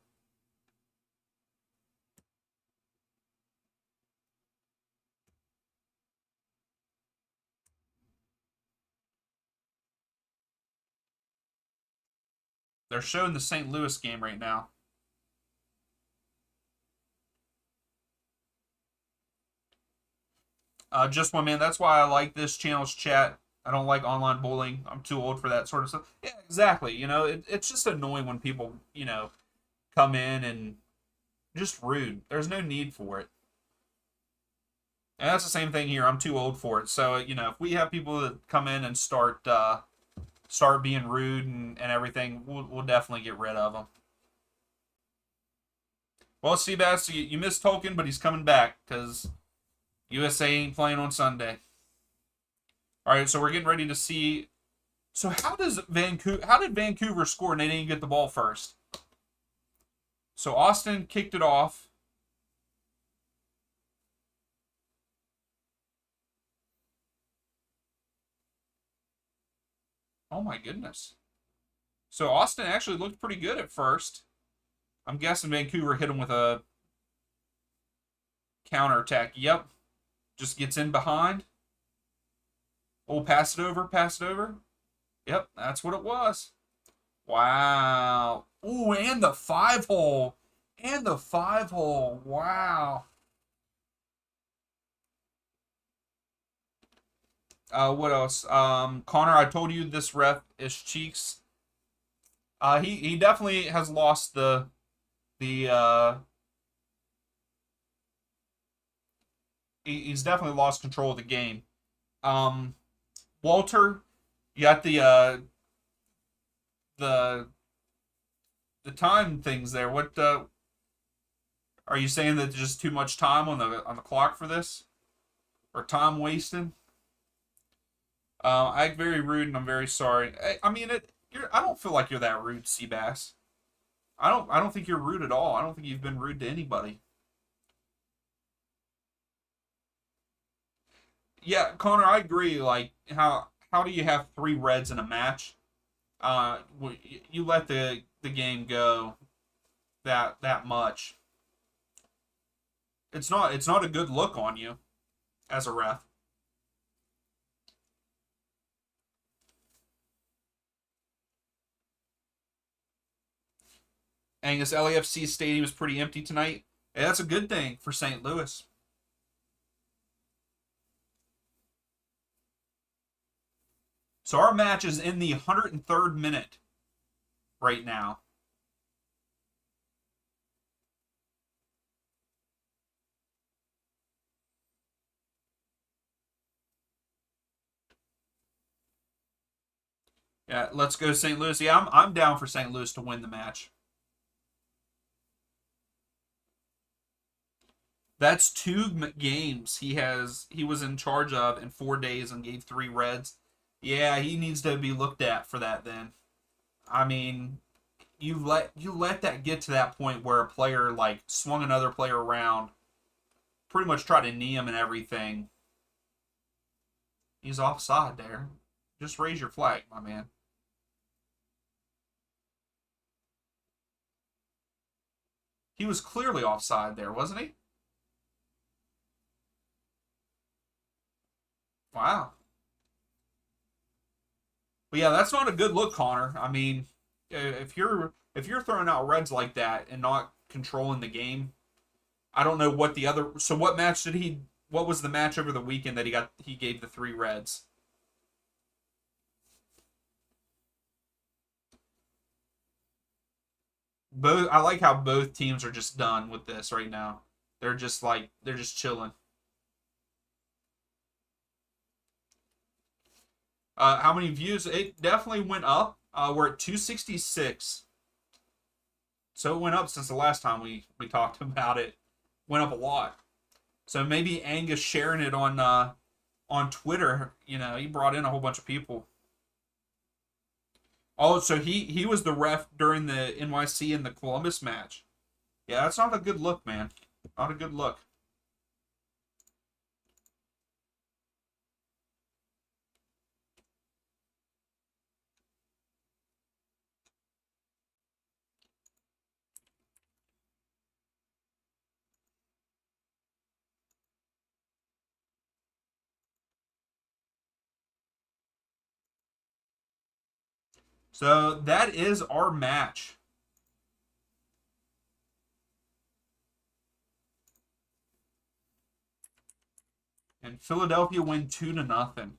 They're showing the St. Louis game right now. Just one man. That's why I like this channel's chat. I don't like online bullying. I'm too old for that sort of stuff. Yeah, exactly. It's just annoying when people, come in and just rude. There's no need for it. And that's the same thing here. I'm too old for it. So, if we have people that come in and start being rude and everything, we'll definitely get rid of them. Well, Seabass, you missed Tolkien, but he's coming back because USA ain't playing on Sunday. All right, so we're getting ready to see. So how did Vancouver score and they didn't get the ball first? So Austin kicked it off. Oh my goodness. So Austin actually looked pretty good at first. I'm guessing Vancouver hit him with a counterattack. Yep. Just gets in behind. Oh, pass it over. Yep, that's what it was. Wow. Ooh, and the 5-hole. Wow. What else? Connor, I told you this ref is cheeks. He definitely has lost the he's definitely lost control of the game. Walter, you got the time things there. What are you saying that there's just too much time on the clock for this, or time wasted? I act very rude, and I'm very sorry. I mean, I don't feel like you're that rude, Seabass. I don't think you're rude at all. I don't think you've been rude to anybody. Yeah, Connor, I agree. Like, how do you have 3 reds in a match? You let the game go that much. It's not a good look on you as a ref. Angus, LAFC stadium is pretty empty tonight. Yeah, that's a good thing for St. Louis. So our match is in the 103rd minute right now. Yeah, let's go St. Louis. Yeah, I'm down for St. Louis to win the match. That's 2 games he was in charge of in 4 days and gave 3 reds. Yeah, he needs to be looked at for that then. I mean, you let that get to that point where a player like swung another player around, pretty much tried to knee him and everything. He's offside there. Just raise your flag, my man. He was clearly offside there, wasn't he? Wow. But yeah, that's not a good look, Connor. I mean, if you're throwing out reds like that and not controlling the game, I don't know what the other. So what match did he? What was the match over the weekend that he gave the 3 reds? Both I like how both teams are just done with this right now. They're just chilling. How many views? It definitely went up. We're at 266. So it went up since the last time we talked about it. Went up a lot. So maybe Angus sharing it on Twitter, he brought in a whole bunch of people. Oh, so he was the ref during the NYC and the Columbus match. Yeah, that's not a good look, man. Not a good look. So that is our match. And Philadelphia win 2-0.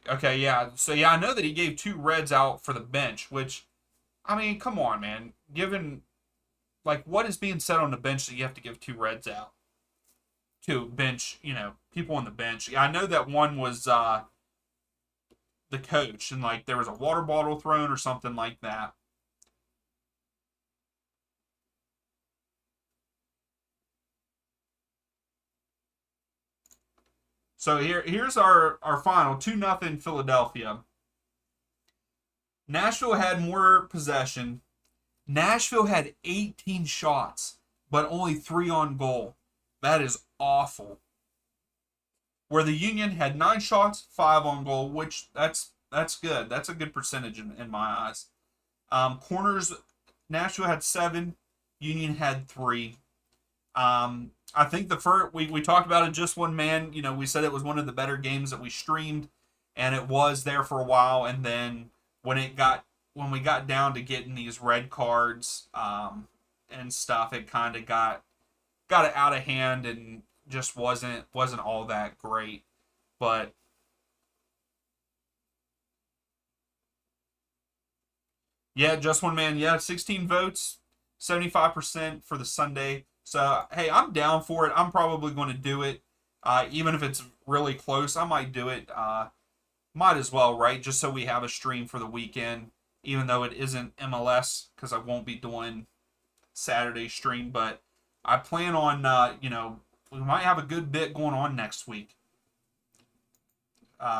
Okay, yeah. So yeah, I know that he gave 2 reds out for the bench, which I mean, come on, man. Given like what is being said on the bench that you have to give 2 reds out to bench, people on the bench. Yeah, I know that one was the coach and like there was a water bottle thrown or something like that. So here's our final 2-0 Philadelphia. Nashville had more possession. Nashville had 18 shots, but only 3 on goal. That is awful. Where the Union had 9 shots, 5 on goal, which that's good. That's a good percentage in my eyes. Corners, Nashville had 7, Union had 3. I think the first we talked about it just one man. We said it was one of the better games that we streamed, and it was there for a while. And then when we got down to getting these red cards and stuff, it kind of got it out of hand and just wasn't all that great. But yeah, just one man. Yeah, 16 votes, 75% for the Sunday. So hey, I'm down for it. I'm probably going to do it, even if it's really close. I might do it. Might as well, right? Just so we have a stream for the weekend, even though it isn't MLS because I won't be doing Saturday stream. But I plan on, we might have a good bit going on next week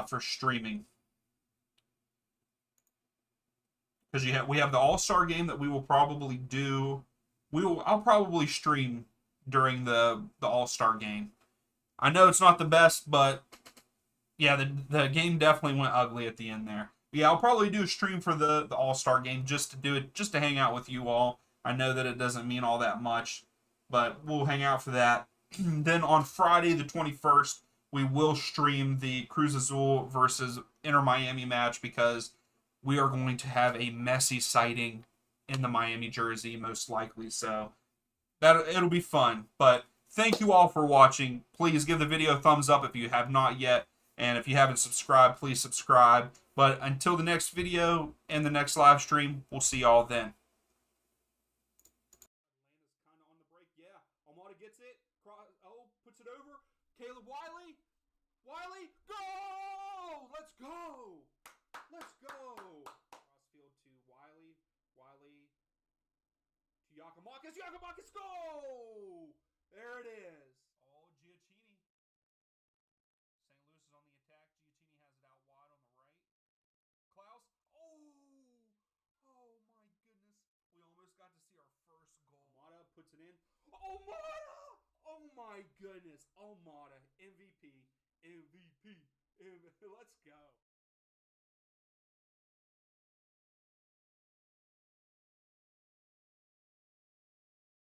for streaming because we have the All Star game that we will probably do. I'll probably stream during the All Star game. I know it's not the best, but yeah, the game definitely went ugly at the end there. Yeah, I'll probably do a stream for the All Star game just to do it, just to hang out with you all. I know that it doesn't mean all that much, but we'll hang out for that. Then on Friday the 21st, we will stream the Cruz Azul versus Inter Miami match because we are going to have a Messi sighting in the Miami jersey most likely. So it'll be fun. But thank you all for watching. Please give the video a thumbs up if you have not yet. And if you haven't subscribed, please subscribe. But until the next video and the next live stream, we'll see y'all then. Atlanta's kind of on the break. Yeah, Almada gets it. Puts it over. Caleb Wiley. Wiley, go! Let's go! Let's go! Crossfield to Wiley. Wiley to Yakamakis. Yakamakis, go! There it is. Oh, Giacchini. St. Louis is on the attack. Giacchini has it out wide on the right. Klaus. Oh! Oh my goodness. We almost got to see our first goal. Almada puts it in. Almada! Oh my goodness. Almada. MVP. MVP. Let's go.